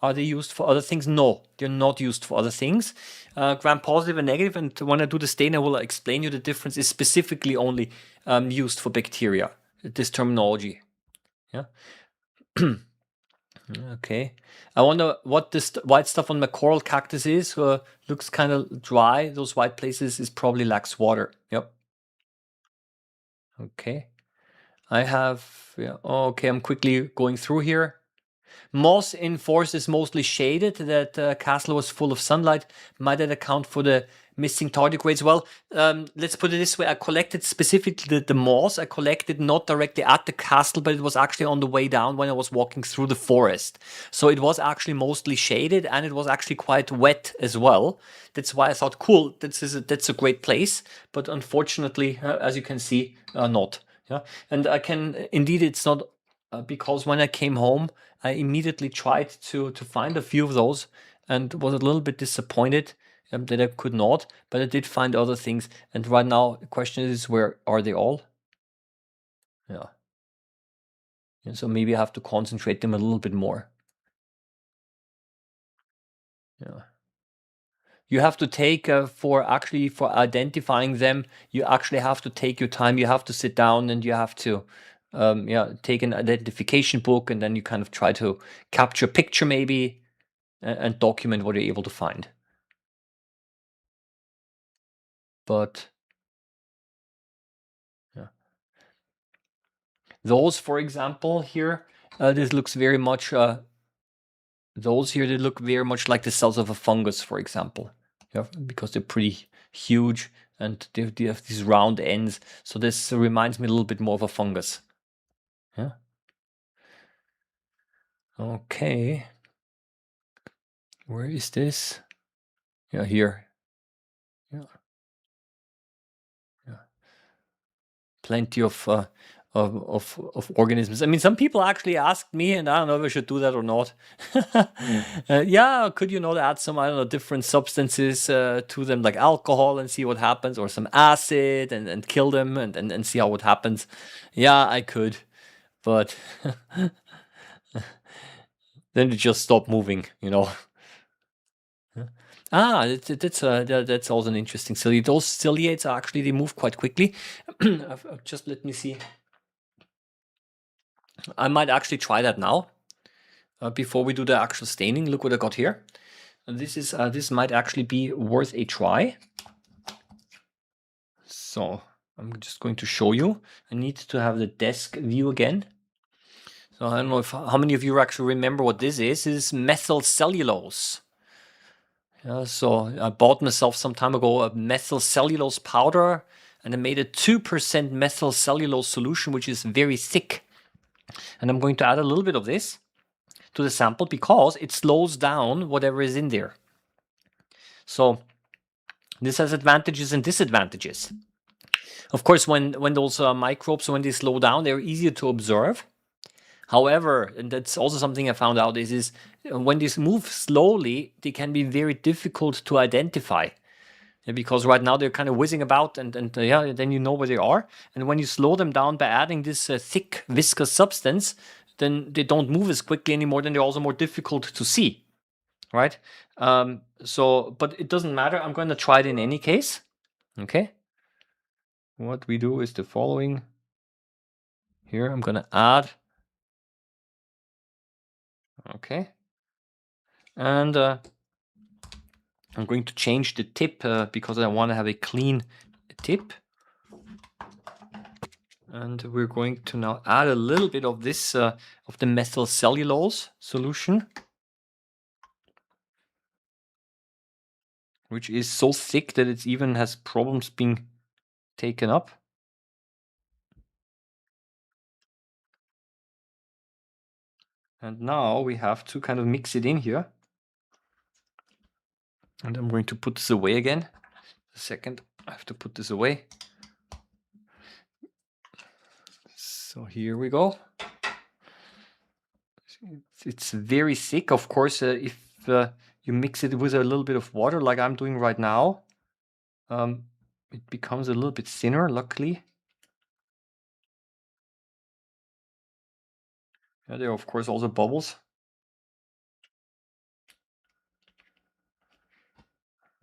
Are they used for other things? No, they're not used for other things. Gram-positive and negative, and when I do the stain, I will explain you the difference is specifically only used for bacteria, this terminology. Yeah. Okay. I wonder what this white stuff on my coral cactus is. Looks kind of dry. Those white places is probably lacks water. Yep. Okay. I have, yeah. Okay, I'm quickly going through here. Moss in forest is mostly shaded. That castle was full of sunlight. Might that account for the missing tardigrades? Well, let's put it this way. I collected specifically the moss. I collected not directly at the castle, but it was actually on the way down when I was walking through the forest. So it was actually mostly shaded, and it was actually quite wet as well. That's why I thought, cool, that's a great place. But unfortunately, as you can see, not. Yeah, and I can indeed, it's not because when I came home, I immediately tried to find a few of those and was a little bit disappointed that I could not, but I did find other things. And right now, the question is, where are they all? Yeah. And so maybe I have to concentrate them a little bit more. Yeah. You have to take for identifying them. You actually have to take your time. You have to sit down and you have to take an identification book, and then you kind of try to capture a picture maybe and document what you're able to find. But yeah. Those, for example, here, this looks very much. Those here, they look very much like the cells of a fungus, for example. Yeah, because they're pretty huge and they have these round ends. So this reminds me a little bit more of a fungus. Yeah. Okay. Where is this? Yeah, here. Yeah. Yeah. Plenty of of organisms. I mean, some people actually asked me, and I don't know if I should do that or not. Yeah, could you not add some, I don't know, different substances to them, like alcohol, and see what happens, or some acid, and kill them, and see how what happens. Yeah, I could, but then they just stop moving, you know. Ah, that's also an interesting ciliate. Those ciliates are actually, they move quite quickly. Just let me see. I might actually try that now before we do the actual staining. Look what I got here. And this might actually be worth a try. So I'm just going to show you. I need to have the desk view again. So I don't know if how many of you actually remember what this is. This is methyl cellulose. Yeah, so I bought myself some time ago a methyl cellulose powder, and I made a 2% methyl cellulose solution, which is very thick. And I'm going to add a little bit of this to the sample because it slows down whatever is in there. So this has advantages and disadvantages. Of course, when those microbes, when they slow down, they're easier to observe. However, and that's also something I found out, is when these move slowly, they can be very difficult to identify. Yeah, because right now they're kind of whizzing about, and yeah, then you know where they are. And when you slow them down by adding this thick viscous substance, then they don't move as quickly anymore. Then they're also more difficult to see, right? But it doesn't matter. I'm going to try it in any case. Okay. What we do is the following. Here I'm going to add. Okay. And I'm going to change the tip because I want to have a clean tip. And we're going to now add a little bit of this, of the methyl cellulose solution, which is so thick that it even has problems being taken up. And now we have to kind of mix it in here. And I'm going to put this away again. A second, I have to put this away. So here we go. It's very thick. Of course, if you mix it with a little bit of water, like I'm doing right now, it becomes a little bit thinner, luckily. Yeah, there are, of course, also bubbles.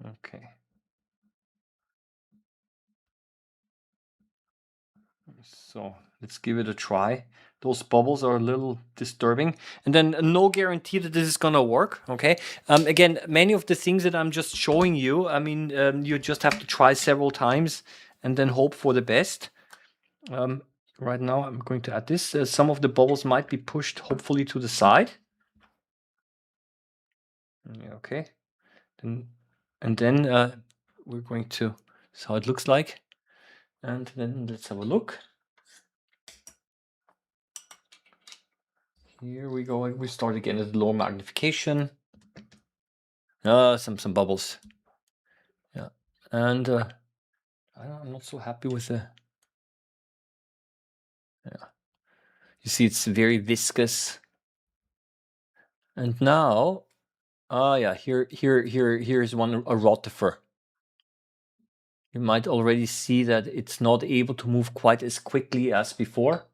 Okay. So let's give it a try. Those bubbles are a little disturbing. And then no guarantee that this is gonna work, okay? Again, many of the things that I'm just showing you, I mean, you just have to try several times and then hope for the best. Right now I'm going to add this. Some of the bubbles might be pushed, hopefully, to the side. Okay. And then we're going to, this is how it looks like. And then let's have a look. Here we go. We start again at lower magnification. Some bubbles. Yeah, and I'm not so happy with the. Yeah, you see, it's very viscous. And now, yeah, here's one, a rotifer. You might already see that it's not able to move quite as quickly as before.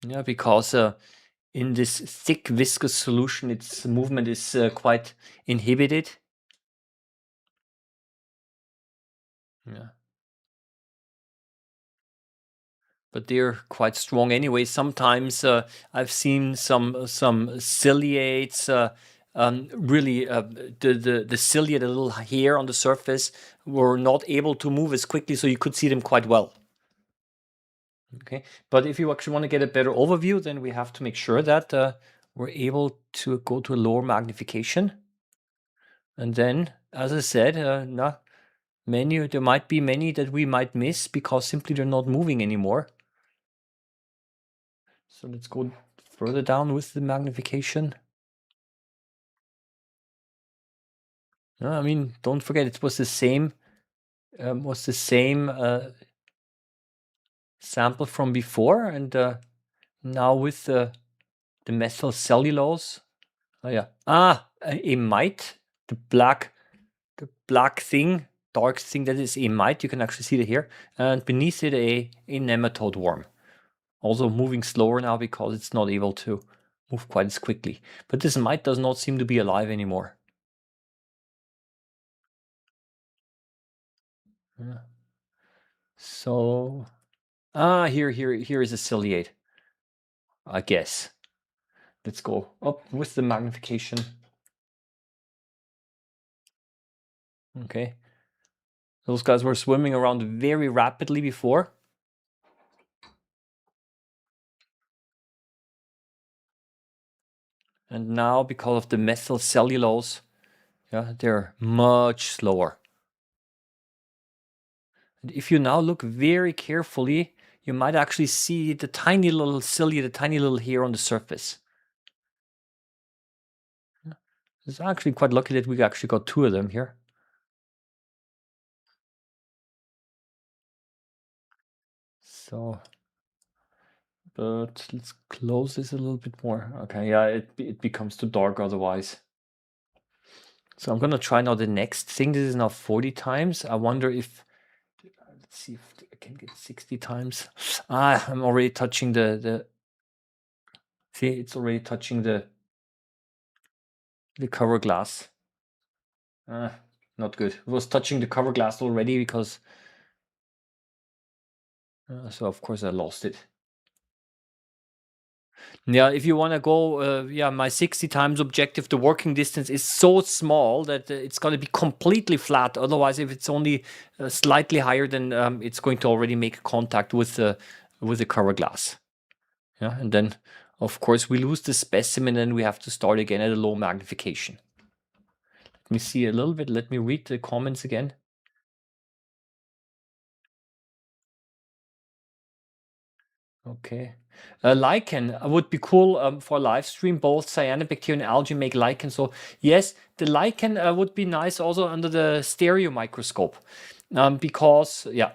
Yeah, because in this thick viscous solution, its movement is quite inhibited. Yeah. But they're quite strong anyway. Sometimes I've seen some ciliates, really the ciliate, a little hair on the surface, were not able to move as quickly, so you could see them quite well. Okay, but if you actually want to get a better overview, then we have to make sure that we're able to go to a lower magnification. And then, as I said, there might be many that we might miss because simply they're not moving anymore. So let's go further down with the magnification. I mean, don't forget, it was the same sample from before, and now with the methyl cellulose. Oh yeah. A mite, the black thing, dark thing that is a mite. You can actually see it here, and beneath it a nematode worm. Also moving slower now because it's not able to move quite as quickly. But this mite does not seem to be alive anymore. Yeah. So, here is a ciliate, I guess. Let's go up with the magnification. Okay. Those guys were swimming around very rapidly before. And now, because of the methyl cellulose, yeah, they're much slower. And if you now look very carefully, you might actually see the tiny little cilia, the tiny little hair on the surface. It's actually quite lucky that we actually got 2 of them here. So, but let's close this a little bit more. Okay, yeah, it becomes too dark otherwise. So I'm gonna try now the next thing. This is now 40 times. I wonder if, let's see if I can get 60 times. I'm already touching the see, it's already touching the cover glass. Not good. It was touching the cover glass already because, so of course I lost it. Yeah, if you want to go, yeah, my 60 times objective, the working distance is so small that it's going to be completely flat. Otherwise, if it's only slightly higher, then it's going to already make contact with the cover glass. Yeah, and then of course we lose the specimen and we have to start again at a low magnification. Let me see a little bit. Let me read the comments again. Okay. Lichen would be cool for live stream. Both cyanobacteria and algae make lichen. So yes, the lichen would be nice also under the stereo microscope, because yeah.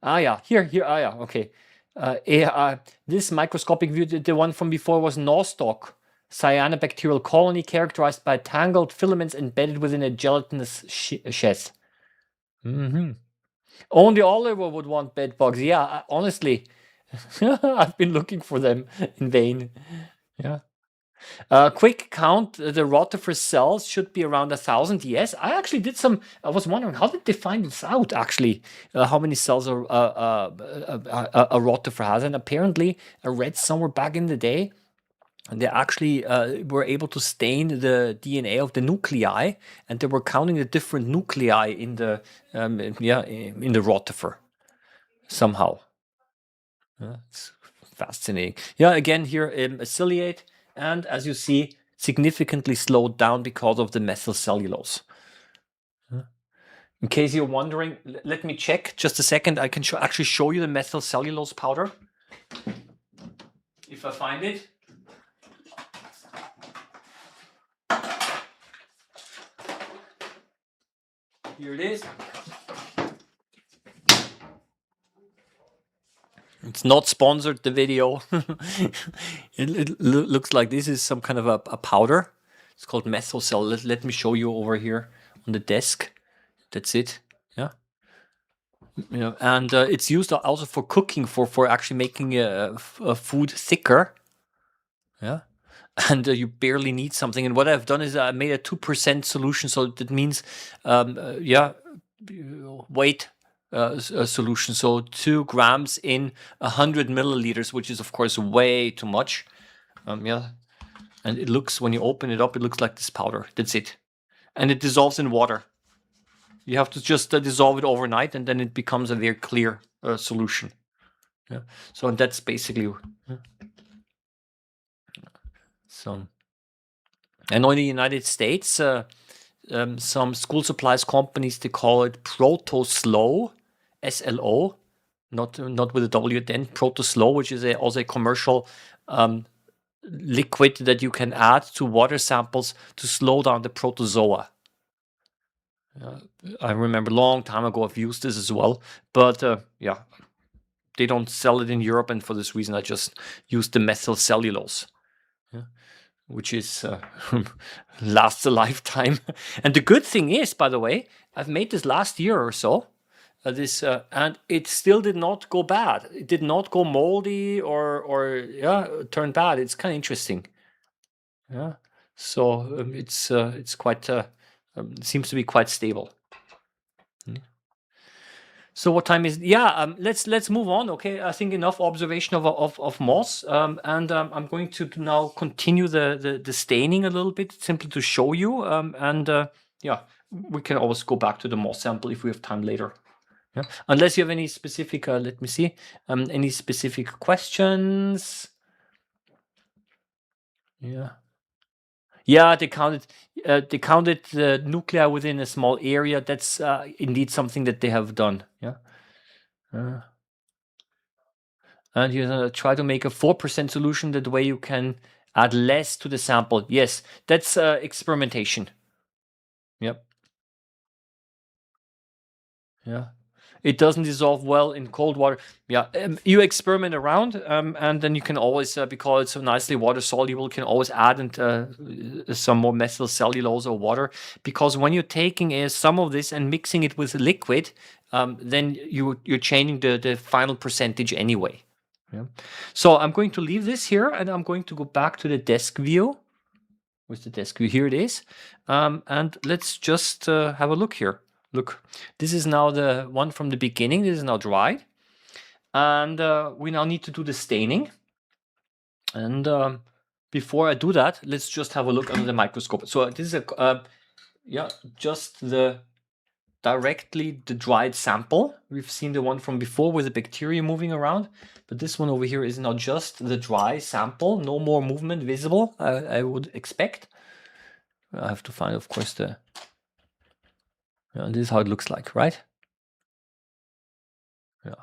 Yeah, here. Yeah, okay. This microscopic view, the one from before was nostoc cyanobacterial colony characterized by tangled filaments embedded within a gelatinous sheath. Only Oliver would want bed bugs. Yeah, honestly, I've been looking for them in vain. Yeah. Quick count, the rotifer cells should be around 1,000. Yes, I actually did some. I was wondering, how did they find this out, actually? How many cells a rotifer has. And apparently, I read somewhere back in the day, they actually were able to stain the DNA of the nuclei, and they were counting the different nuclei in the in the rotifer somehow. It's fascinating. Yeah, again here a ciliate, and as you see, significantly slowed down because of the methyl cellulose. In case you're wondering, let me check just a second. I can actually show you the methyl cellulose powder if I find it. Here it is. It's not sponsored, the video. it looks like this is some kind of a powder. It's called methyl cell. Let me show you over here on the desk. That's it. Yeah. And it's used also for cooking, for actually making a food thicker. Yeah. And you barely need something. And what I've done is I made a 2% solution. So that means, weight solution. So 2 grams in 100 milliliters, which is of course way too much. Yeah. And it looks, when you open it up, it looks like this powder. That's it. And it dissolves in water. You have to just dissolve it overnight, and then it becomes a very clear solution. Yeah. So that's basically. So, I know in the United States, some school supplies companies, they call it Proto-Slow, SLO, not with a W at the end. Proto-Slow, which is also a commercial liquid that you can add to water samples to slow down the protozoa. I remember a long time ago I've used this as well, but yeah, they don't sell it in Europe, and for this reason I just use the methyl cellulose, which is lasts a lifetime. And the good thing is, by the way, I've made this last year or so, and it still did not go bad. It did not go moldy or turn bad. It's kind of interesting. Yeah. So it's quite seems to be quite stable. So what time is? Yeah, let's move on. Okay, I think enough observation of moss, and I'm going to now continue the staining a little bit, simply to show you. Yeah, we can always go back to the moss sample if we have time later. Yeah, unless you have any specific. Let me see. Any specific questions? Yeah. Yeah, they counted. They counted the nuclei within a small area. That's indeed something that they have done. Yeah. And you try to make a 4% solution. That way you can add less to the sample. Yes, that's experimentation. Yep. Yeah. It doesn't dissolve well in cold water. Yeah, you experiment around, and then you can always, because it's so nicely water soluble, can always add some more methyl cellulose or water. Because when you're taking some of this and mixing it with liquid, then you're changing the final percentage anyway. Yeah. So I'm going to leave this here, and I'm going to go back to the desk view. With the desk view, here it is. And let's just have a look here. Look, this is now the one from the beginning. This is now dried. And we now need to do the staining. And before I do that, let's just have a look under the microscope. So this is just directly the dried sample. We've seen the one from before with the bacteria moving around, but this one over here is now just the dry sample. No more movement visible, I would expect. I have to find, of course, this is how it looks like, right? Yeah.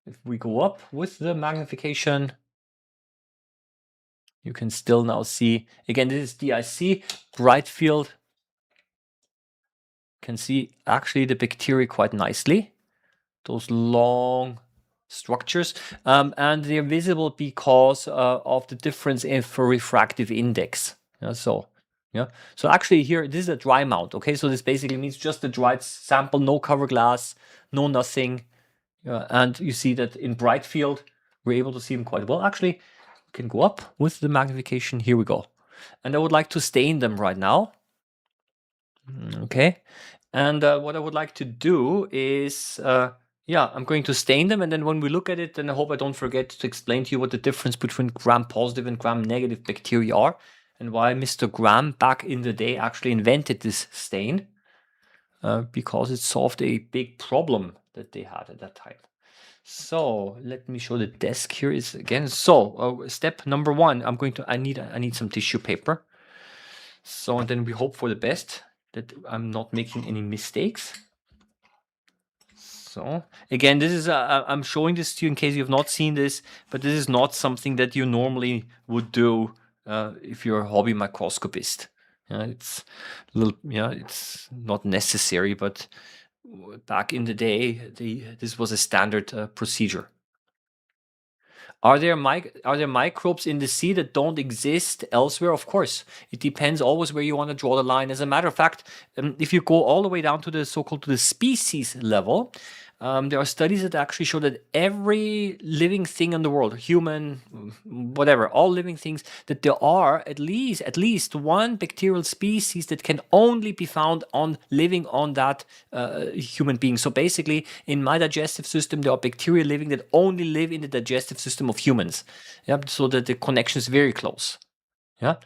If we go up with the magnification, you can still now see, again, this is DIC, bright field. Can see actually the bacteria quite nicely. Those long structures, and they're visible because of the difference in for refractive index. So actually here, this is a dry mount. Okay, so this basically means just the dried sample, no cover glass, no nothing. And you see that in bright field, we're able to see them quite well. Actually, we can go up with the magnification. Here we go. And I would like to stain them right now. Okay. And what I would like to do is, I'm going to stain them. And then when we look at it, then I hope I don't forget to explain to you what the difference between gram-positive and gram-negative bacteria are, and why Mr. Gram back in the day actually invented this stain, because it solved a big problem that they had at that time. So let me show the desk here is again. So step number one, I need some tissue paper. So and then we hope for the best, that I'm not making any mistakes. So again, this is I'm showing this to you in case you have not seen this, but this is not something that you normally would do if you're a hobby microscopist. It's a little, it's not necessary, but back in the day, this was a standard procedure. Are there microbes in the sea that don't exist elsewhere? Of course. It depends always where you want to draw the line. As a matter of fact, if you go all the way down to the so-called to the species level, there are studies that actually show that every living thing in the world, human, whatever, all living things, that there are at least one bacterial species that can only be found on living on that human being. So basically, in my digestive system, there are bacteria living that only live in the digestive system of humans. Yeah, so that the connection is very close. Yeah.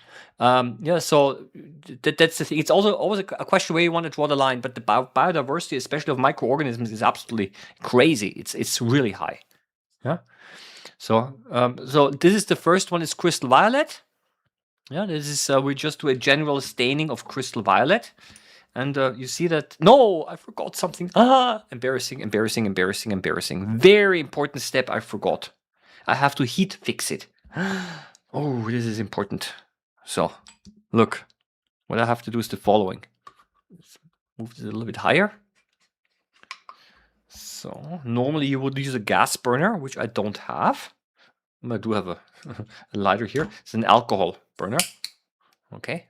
So that's the thing. It's also always a question where you want to draw the line, but the biodiversity, especially of microorganisms, is absolutely crazy. It's really high. Yeah. So this is the first one. Is crystal violet. Yeah. This is we just do a general staining of crystal violet, and you see that. No, I forgot something. Embarrassing. Very important step. I forgot. I have to heat fix it. Oh, this is important. So, look, what I have to do is the following. Move it a little bit higher. So normally you would use a gas burner, which I don't have. I do have a, a lighter here. It's an alcohol burner. Okay.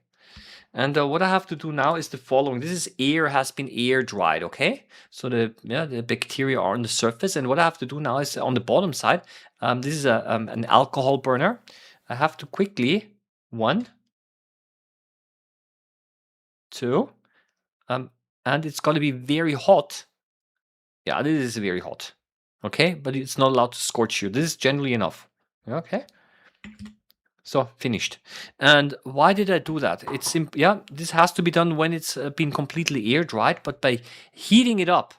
And what I have to do now is the following. This is air has been air dried, okay? So the bacteria are on the surface. And what I have to do now is on the bottom side, this is an alcohol burner. I have to quickly, 1, 2, and it's going to be very hot. Yeah, this is very hot, okay? But it's not allowed to scorch you. This is generally enough, okay? So finished. And why did I do that? It's simple. Yeah, this has to be done when it's been completely air dried, but by heating it up,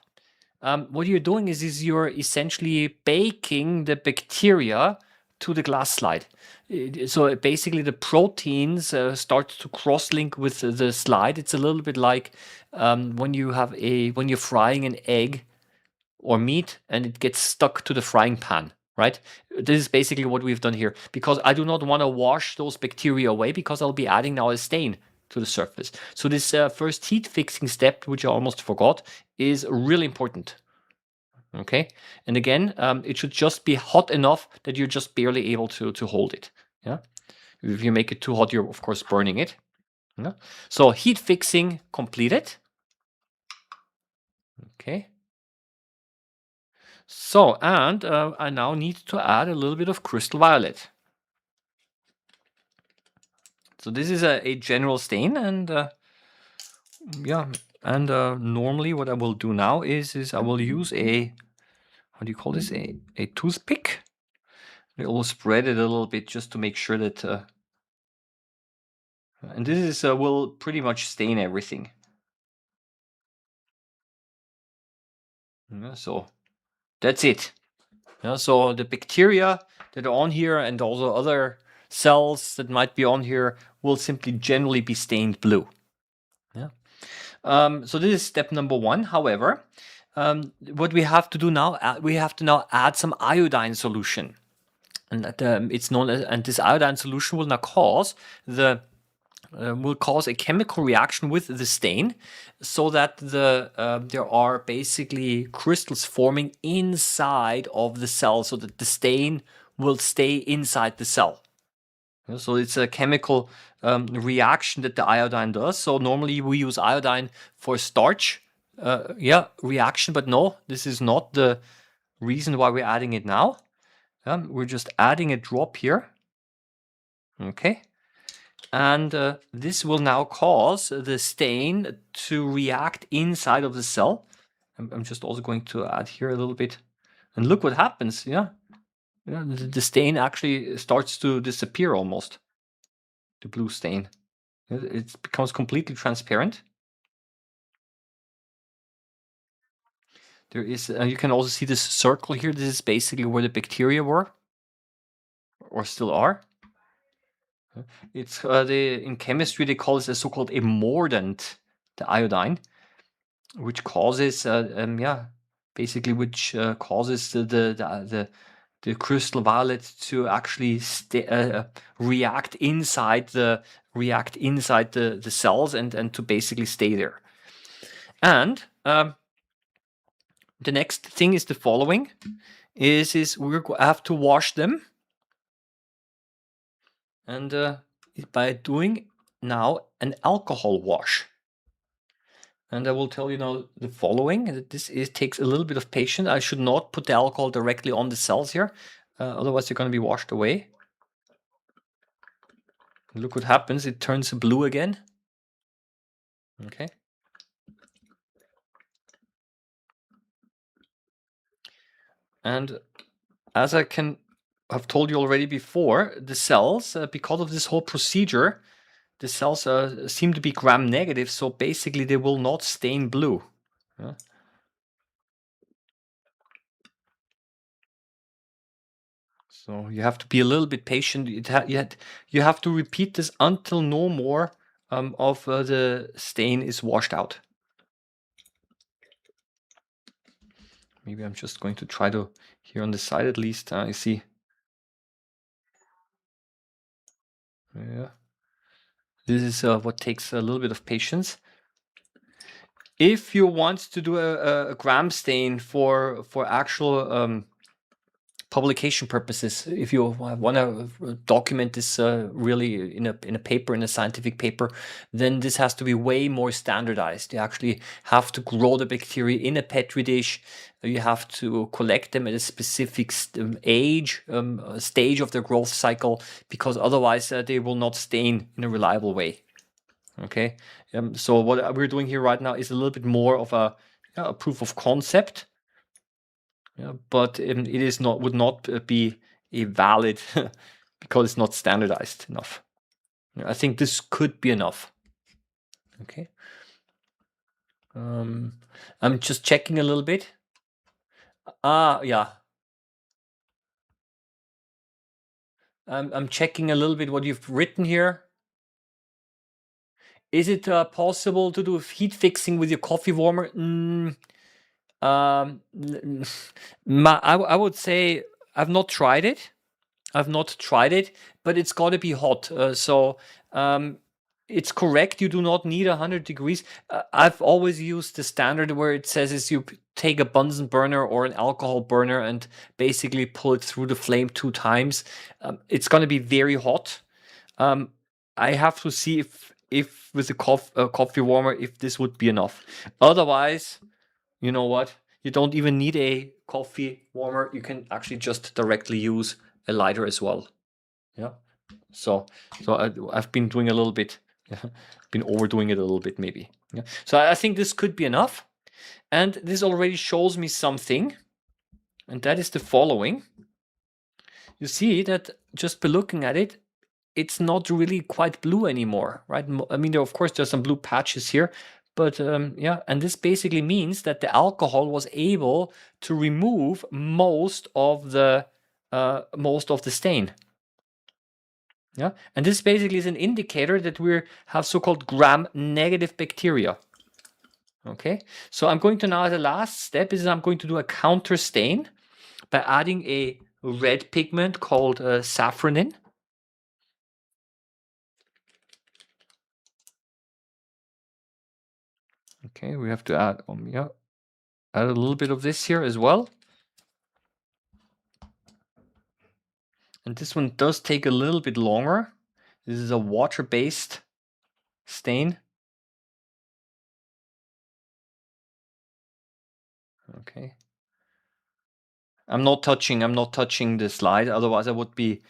what you're doing is you're essentially baking the bacteria to the glass slide. So basically, the proteins start to cross-link with the slide. It's a little bit like when you're frying an egg or meat and it gets stuck to the frying pan, right? This is basically what we've done here, because I do not want to wash those bacteria away because I'll be adding now a stain to the surface. So this first heat fixing step, which I almost forgot, is really important. Okay, and again, it should just be hot enough that you're just barely able to hold it. Yeah, if you make it too hot, you're of course burning it. Yeah? So heat fixing completed. Okay. So, and I now need to add a little bit of crystal violet. So this is a general stain, and yeah, and normally what I will do now is I will use a, how do you call this, a toothpick. I will spread it a little bit just to make sure that, and this is will pretty much stain everything. Yeah, so that's it. Yeah, so the bacteria that are on here and also other cells that might be on here will simply generally be stained blue. Yeah. So this is step number 1. However, what we have to do now, we have to now add some iodine solution, and that, it's known as, and this iodine solution will now cause the will cause a chemical reaction with the stain, so that there are basically crystals forming inside of the cell, so that the stain will stay inside the cell. Yeah, so it's a chemical reaction that the iodine does. So normally we use iodine for starch reaction, but no, this is not the reason why we're adding it now. We're just adding a drop here. Okay. And this will now cause the stain to react inside of the cell. I'm just also going to add here a little bit. And look what happens. Yeah, the stain actually starts to disappear almost. The blue stain. It becomes completely transparent. There is, you can also see this circle here. This is basically where the bacteria were, or still are. It's in chemistry they call this a so-called a mordant, the iodine, which causes basically which causes the crystal violet to actually react inside the cells and to basically stay there. And the next thing is the following: is we have to wash them, and by doing now an alcohol wash. And I will tell you now the following: that takes a little bit of patience. I should not put the alcohol directly on the cells here, otherwise they're going to be washed away. Look what happens; it turns blue again. Okay. And as I have told you already before, the cells, because of this whole procedure, the cells seem to be gram negative, so basically they will not stain blue. Yeah. So you have to be a little bit patient. You have to repeat this until no more of the stain is washed out. Maybe I'm just going to try to, here on the side at least, you see. Yeah. This is what takes a little bit of patience. If you want to do a gram stain for actual publication purposes, if you want to document this really in a paper, in a scientific paper, then this has to be way more standardized. You actually have to grow the bacteria in a petri dish. You have to collect them at a specific age, stage of their growth cycle, because otherwise they will not stain in a reliable way. Okay, so what we're doing here right now is a little bit more of a proof of concept. Yeah, but it is not would not be a valid because it's not standardized enough. I think this could be enough. Okay. I'm just checking a little bit. Yeah. I'm checking a little bit what you've written here. Is it possible to do heat fixing with your coffee warmer? I would say I've not tried it. But it's got to be hot. It's correct. You do not need 100 degrees. I've always used the standard where it says is you take a Bunsen burner or an alcohol burner and basically pull it through the flame 2 times. It's going to be very hot. I have to see if with a coffee warmer, if this would be enough. Otherwise, you know what? You don't even need a coffee warmer. You can actually just directly use a lighter as well. Yeah. So I've been doing a little bit, been overdoing it a little bit maybe. Yeah. So I think this could be enough. And this already shows me something. And that is the following. You see that just by looking at it, it's not really quite blue anymore, right? I mean, of course, there's some blue patches here, but yeah, and this basically means that the alcohol was able to remove most of the stain. Yeah, and this basically is an indicator that we have so-called gram-negative bacteria. Okay, so I'm going to now, the last step is I'm going to do a counter stain by adding a red pigment called safranin. Okay, we have to add add a little bit of this here as well. And this one does take a little bit longer. This is a water-based stain. Okay. I'm not touching the slide, otherwise I would be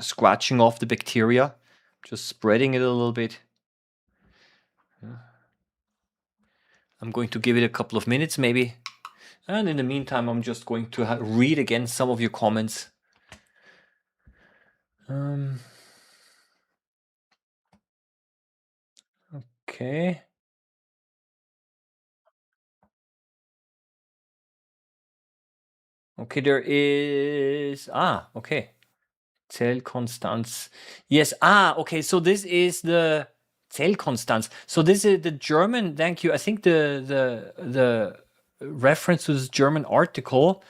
scratching off the bacteria. Just spreading it a little bit. I'm going to give it a couple of minutes maybe. And in the meantime, I'm just going to read again some of your comments. Okay. Okay, there is... okay. Zellkonstanz. Yes. Okay. So this is the Zellkonstanz. So this is the German. Thank you. I think the reference to this German article,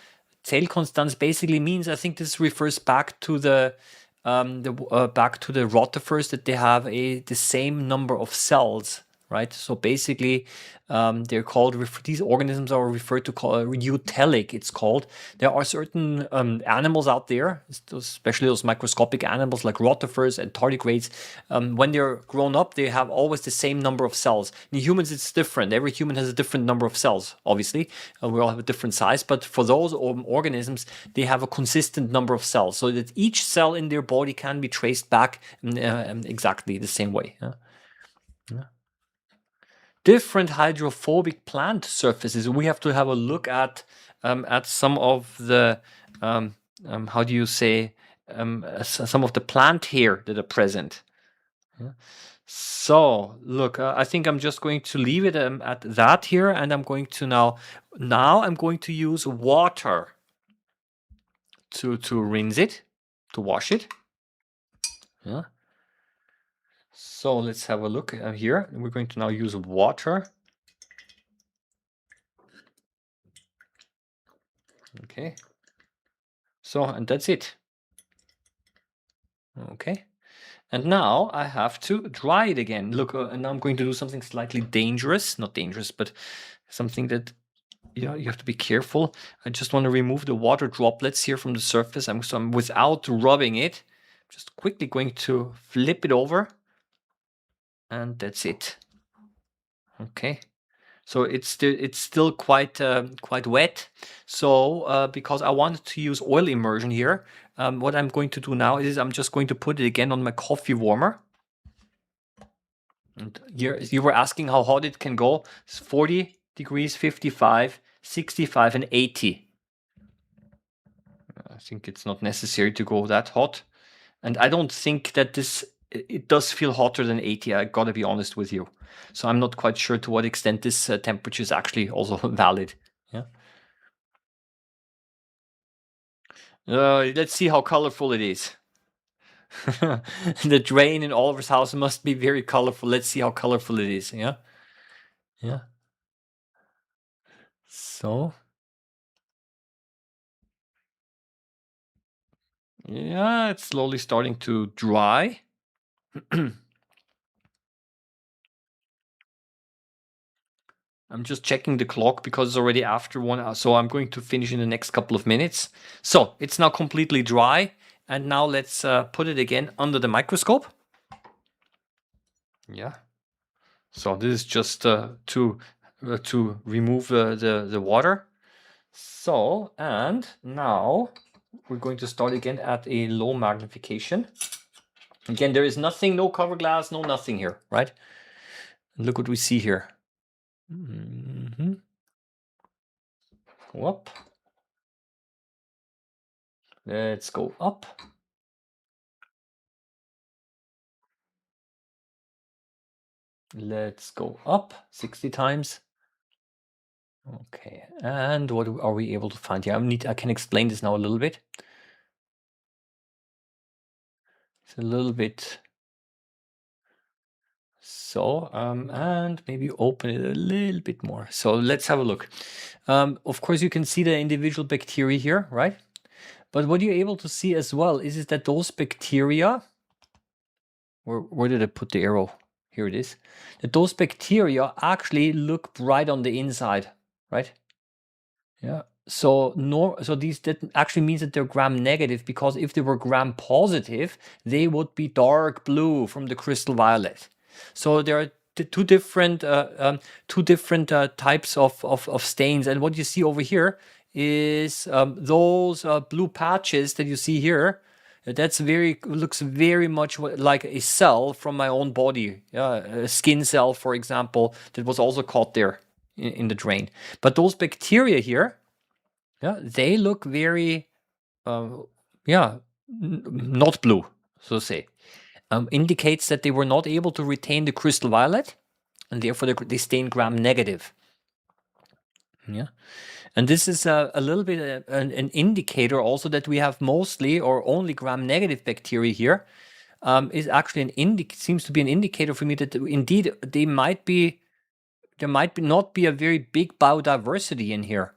Zellkonstanz, basically means. I think this refers back to the back to the rotifers, that they have the same number of cells. Right. So basically, they're called, these organisms are referred to eutelic, it's called. There are certain animals out there, especially those microscopic animals like rotifers and tardigrades. When they're grown up, they have always the same number of cells. In humans, it's different. Every human has a different number of cells, obviously. We all have a different size, but for those organisms, they have a consistent number of cells, so that each cell in their body can be traced back exactly the same way. Different hydrophobic plant surfaces. We have to have a look at some of the how do you say, some of the plant hair that are present. Yeah. So look, I think I'm just going to leave it at that here, and I'm going to now I'm going to use water to rinse it, to wash it. Yeah. So let's have a look here. We're going to now use water. Okay. So, and that's it. Okay. And now I have to dry it again. Look, and now I'm going to do something slightly dangerous. Not dangerous, but something that, yeah, you have to be careful. I just want to remove the water droplets here from the surface. So I'm without rubbing it, just quickly going to flip it over. And that's it. Okay. So it's still quite wet. So because I wanted to use oil immersion here, what I'm going to do now is I'm just going to put it again on my coffee warmer. And here you were asking how hot it can go. It's 40 degrees, 55, 65, and 80. I think it's not necessary to go that hot. And I don't think that it does feel hotter than 80. I gotta be honest with you. So I'm not quite sure to what extent this temperature is actually also valid. Yeah. Let's see how colorful it is. The drain in Oliver's house must be very colorful. Let's see how colorful it is. Yeah. Yeah. So, yeah, it's slowly starting to dry. I'm just checking the clock because it's already after 1 hour. So I'm going to finish in the next couple of minutes. So it's now completely dry. And now let's put it again under the microscope. Yeah. So this is just to remove the water. So, and now we're going to start again at a low magnification. Again, there is nothing, no cover glass, no nothing here, right? Look what we see here. Go up. Let's go up. Let's go up 60 times. Okay, and what are we able to find here? I can explain this now a little bit. It's a little bit so, and maybe open it a little bit more. So let's have a look. Of course, you can see the individual bacteria here, right? But what you're able to see as well is that those bacteria, where did I put the arrow? Here it is. That those bacteria actually look bright on the inside, right? Yeah. So that actually means that they're gram negative, because if they were gram positive, they would be dark blue from the crystal violet. So there are two different types of stains, and what you see over here is those blue patches that you see here. Looks very much like a cell from my own body, a skin cell, for example, that was also caught there in the drain. But those bacteria here, yeah, they look very, not blue, so to say. Indicates that they were not able to retain the crystal violet, and therefore they stain gram negative. Yeah. And this is a little bit an indicator also that we have mostly or only gram negative bacteria here. Is actually seems to be an indicator for me that indeed there might not be a very big biodiversity in here.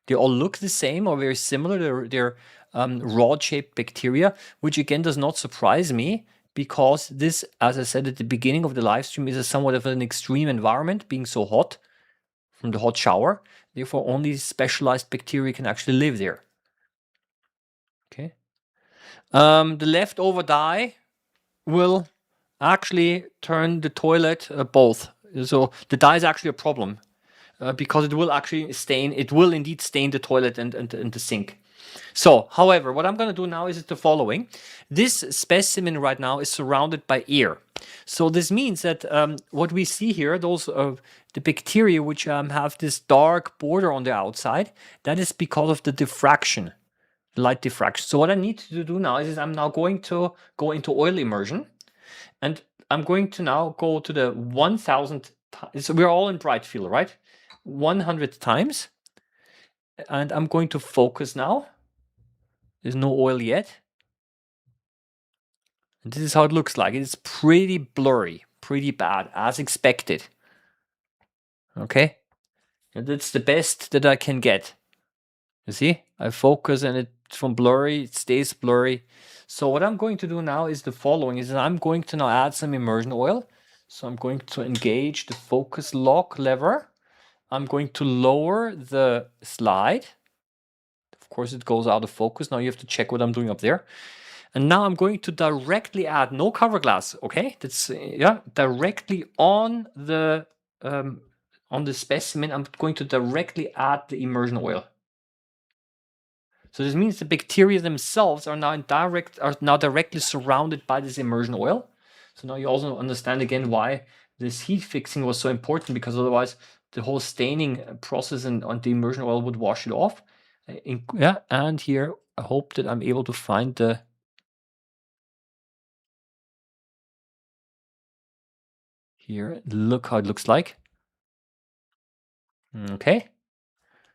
They all look the same or very similar. They're rod-shaped bacteria, which again does not surprise me, because this, as I said at the beginning of the live stream, is somewhat of an extreme environment, being so hot from the hot shower. Therefore, only specialized bacteria can actually live there. Okay. The leftover dye will actually turn the toilet both. So the dye is actually a problem. Because it will actually stain, it will indeed stain the toilet and the sink. So, however, what I'm going to do now is the following. This specimen right now is surrounded by air. So this means that what we see here, the bacteria which have this dark border on the outside, that is because of the diffraction, light diffraction. So what I need to do now is I'm now going to go into oil immersion, and I'm going to now go to the 1000. So we're all in bright field, right? 100 times, and I'm going to focus now. There's no oil yet, and this is how it looks like. It's pretty blurry, pretty bad, as expected. Okay, and that's the best that I can get. You see, I focus and it from blurry, it stays blurry. So what I'm going to do now is the following, is that I'm going to now add some immersion oil. So I'm going to engage the focus lock lever. I'm going to lower the slide. Of course, it goes out of focus. Now you have to check what I'm doing up there. And now I'm going to directly add, no cover glass, okay? That's, yeah, directly on the specimen, I'm going to directly add the immersion oil. So this means the bacteria themselves are now directly surrounded by this immersion oil. So now you also understand again why this heat fixing was so important, because otherwise the whole staining process and the immersion oil would wash it off. Yeah, and here I hope that I'm able to find the. Here, look how it looks like. Okay.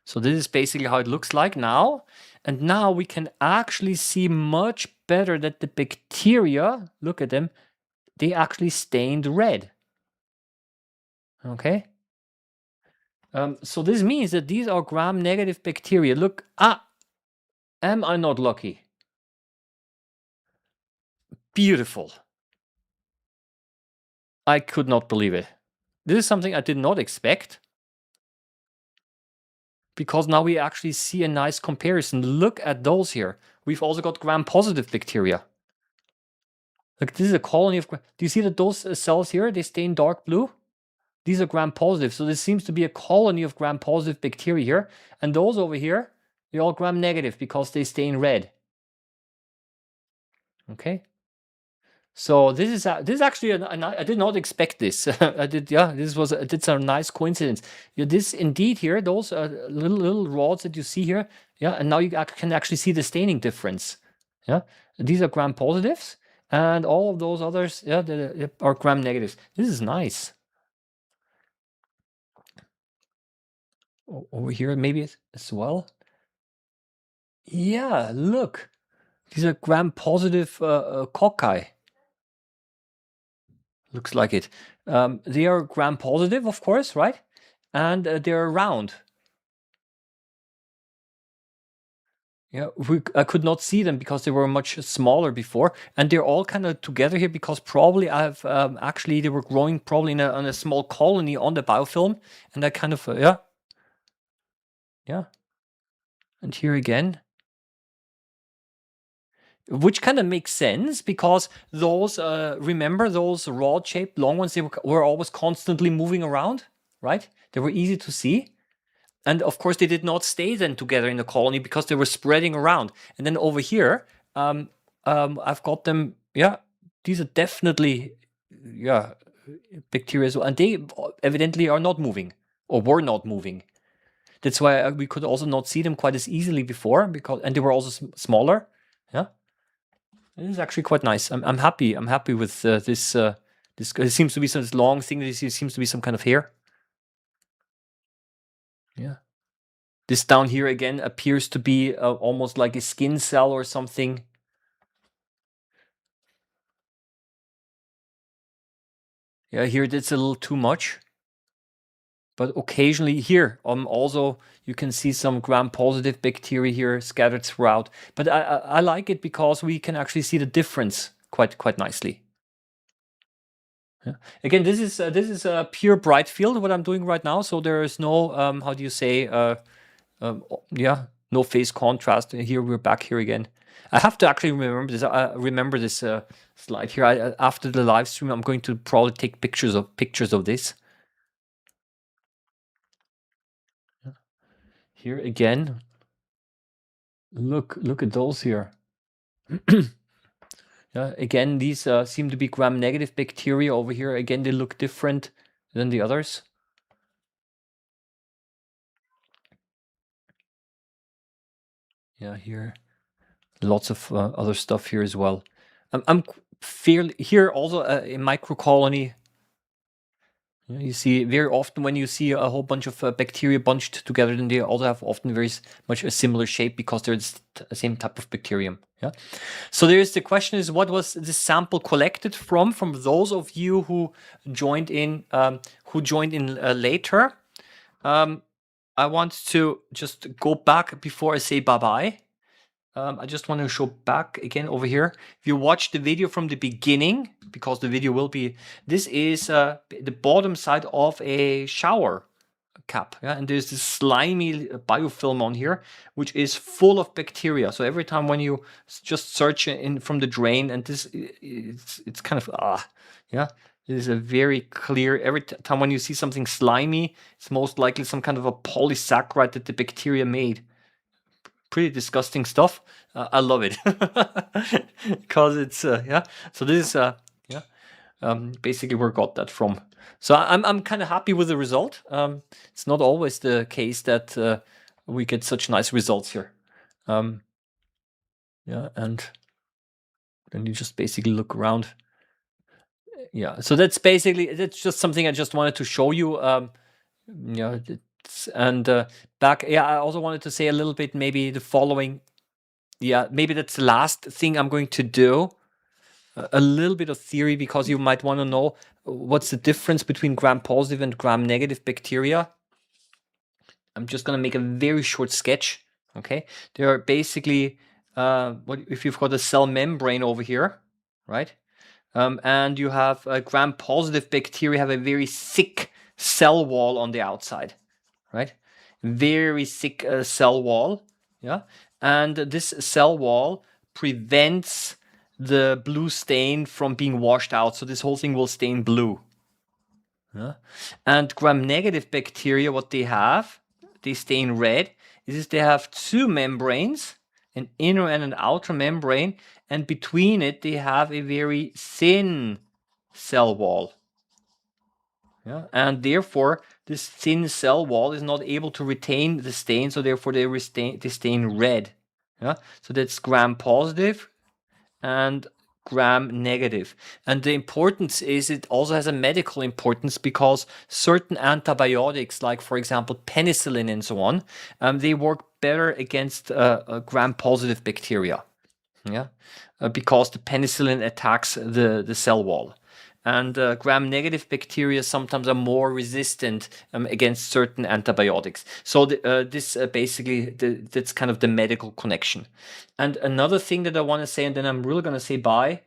So this is basically how it looks like now. And now we can actually see much better that the bacteria, look at them, they actually stained red. Okay. So this means that these are gram-negative bacteria. Look, am I not lucky? Beautiful. I could not believe it. This is something I did not expect, because now we actually see a nice comparison. Look at those here. We've also got gram-positive bacteria. Look, this is a colony of. Do you see that those cells here, they stain dark blue? These are gram-positive. So this seems to be a colony of gram-positive bacteria here. And those over here, they're all gram-negative because they stain red. Okay. So this is actually I did not expect this. I did, yeah. It's a nice coincidence. Yeah, this indeed here, those little rods that you see here, yeah. And now you can actually see the staining difference. Yeah, these are gram positives, and all of those others, yeah, they are gram negatives. This is nice. Over here, maybe as well. Yeah, look, these are gram positive cocci. Looks like it. They are gram positive, of course, right? And they're round. Yeah, I could not see them because they were much smaller before, and they're all kind of together here because probably I've actually they were growing probably in a small colony on the biofilm, and I kind of yeah. And here again, which kind of makes sense because those remember those rod-shaped long ones, they were always constantly moving around, right? They were easy to see. And of course, they did not stay then together in the colony because they were spreading around. And then over here, I've got them. Yeah, these are definitely, yeah, bacteria as well. And they evidently are not moving or were not moving. That's why we could also not see them quite as easily before, and they were also smaller. Yeah, it is actually quite nice. I'm happy. I'm happy with this. This it seems to be this long thing. This seems to be some kind of hair. Yeah. This down here again appears to be almost like a skin cell or something. Yeah, here that's a little too much. But occasionally here, also you can see some gram-positive bacteria here scattered throughout. But I like it because we can actually see the difference quite nicely. Yeah. Again, this is a pure bright field what I'm doing right now. So there is no how do you say yeah, no phase contrast. Here we're back here again. I have to actually remember this. Remember this slide here. After the live stream, I'm going to probably take pictures of this. Here again. Look at those here. Yeah, again, these seem to be gram-negative bacteria over here. Again, they look different than the others. Yeah, here, lots of other stuff here as well. I'm fairly here also a microcolony. You see very often when you see a whole bunch of bacteria bunched together, then they also have often very much a similar shape because they're the same type of bacterium. Yeah. So there's the question is, what was this sample collected from? From those of you who joined in later. I want to just go back before I say bye bye. I just want to show back again over here. If you watch the video from the beginning, because the video will be, this is the bottom side of a shower cap, yeah, and there's this slimy biofilm on here, which is full of bacteria. So every time when you just search in from the drain, and this, it's kind of yeah, it is a very clear. Every time when you see something slimy, it's most likely some kind of a polysaccharide that the bacteria made. Pretty disgusting stuff. I love it because it's yeah. So this is yeah. Basically where I got that from. So I'm kind of happy with the result. It's not always the case that we get such nice results here. Yeah, and then you just basically look around. Yeah, so that's just something I just wanted to show you. Yeah, and back. Yeah, I also wanted to say a little bit maybe the following. Yeah, maybe that's the last thing I'm going to do. A little bit of theory, because you might want to know what's the difference between gram-positive and gram-negative bacteria. I'm just going to make a very short sketch. Okay, they are basically what if you've got a cell membrane over here, right? And you have gram-positive bacteria have a very thick cell wall on the outside, right? Very thick cell wall, yeah. And this cell wall prevents the blue stain from being washed out. So this whole thing will stain blue. Yeah. And gram-negative bacteria, what they stain red, is they have two membranes, an inner and an outer membrane, and between it they have a very thin cell wall. Yeah. And therefore, this thin cell wall is not able to retain the stain, so therefore they stain red. Yeah. So that's gram-positive and gram-negative. And the importance is it also has a medical importance, because certain antibiotics, like for example penicillin and so on, they work better against gram-positive bacteria. Yeah, because the penicillin attacks the cell wall. And gram-negative bacteria sometimes are more resistant against certain antibiotics. So this basically, that's kind of the medical connection. And another thing that I want to say, and then I'm really going to say bye,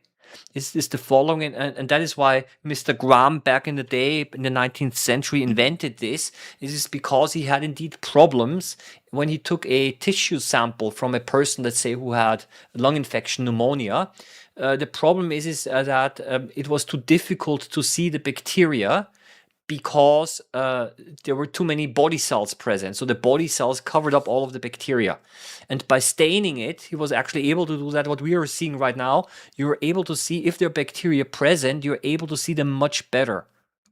is the following, and that is why Mr. Gram back in the day, in the 19th century, invented this. It is because he had indeed problems when he took a tissue sample from a person, let's say, who had lung infection, pneumonia. The problem is that it was too difficult to see the bacteria, because there were too many body cells present. So the body cells covered up all of the bacteria. And by staining it, he was actually able to do that. What we are seeing right now, you're able to see if there are bacteria present, you're able to see them much better.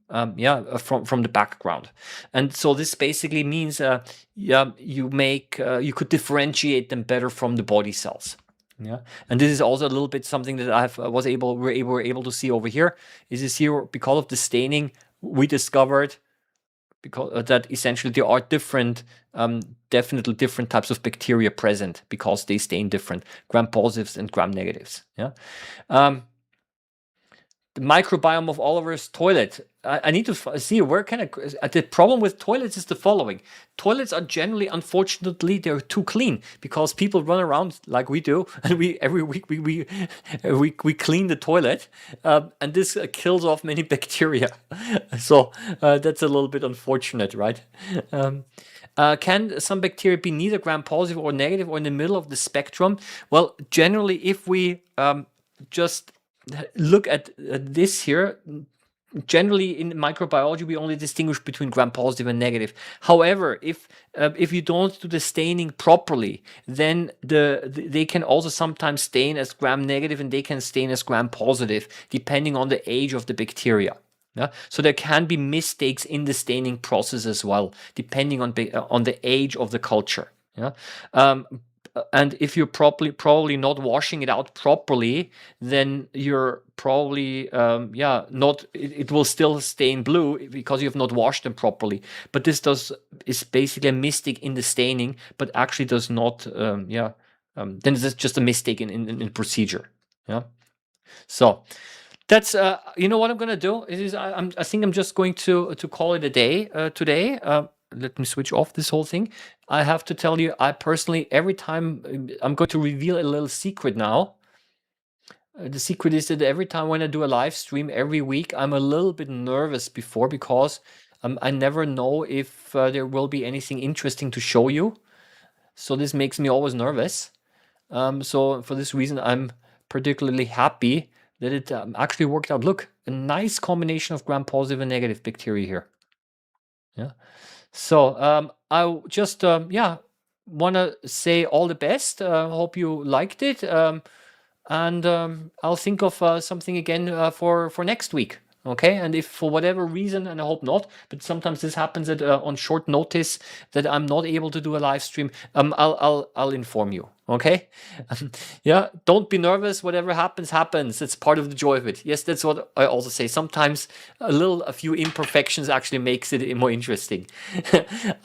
From the background. And so this basically means you could differentiate them better from the body cells. Yeah, and this is also a little bit something that we're able to see over here. Is this here because of the staining? We discovered because that essentially there are definitely different types of bacteria present, because they stain different, gram-positives and gram-negatives. Yeah. The microbiome of Oliver's toilet. I need to see where can I. The problem with toilets is the following: toilets are generally, unfortunately, they're too clean, because people run around like we do, and every week we clean the toilet, and this kills off many bacteria. So that's a little bit unfortunate, right? Can some bacteria be neither gram-positive or negative, or in the middle of the spectrum? Well, generally, if we just look at this here, generally in microbiology we only distinguish between gram-positive and negative. However, if you don't do the staining properly, then they can also sometimes stain as gram-negative, and they can stain as gram-positive, depending on the age of the bacteria. Yeah? So there can be mistakes in the staining process as well, depending on the age of the culture. Yeah. And if you're probably not washing it out properly, then you're probably not. It will still stain blue because you have not washed them properly. But this is basically a mistake in the staining, but actually does not. Then it's just a mistake in procedure. Yeah. So that's you know what I'm gonna do is I think I'm just going to call it a day today. Let me switch off this whole thing. I have to tell you, I personally, every time I'm going to reveal a little secret now. The secret is that every time when I do a live stream every week, I'm a little bit nervous before because I never know if there will be anything interesting to show you. So this makes me always nervous. So for this reason, I'm particularly happy that it actually worked out. Look, a nice combination of gram-positive and negative bacteria here. Yeah. So I just yeah want to say all the best. Hope you liked it. And I'll think of something again for next week. Okay, and if for whatever reason, and I hope not, but sometimes this happens at on short notice that I'm not able to do a live stream, I'll inform you. Okay, yeah, don't be nervous. Whatever happens, happens. It's part of the joy of it. Yes, that's what I also say. Sometimes a few imperfections actually makes it more interesting.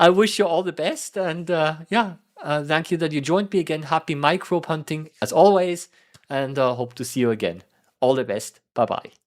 I wish you all the best, and yeah, thank you that you joined me again. Happy microbe hunting as always, and hope to see you again. All the best. Bye bye.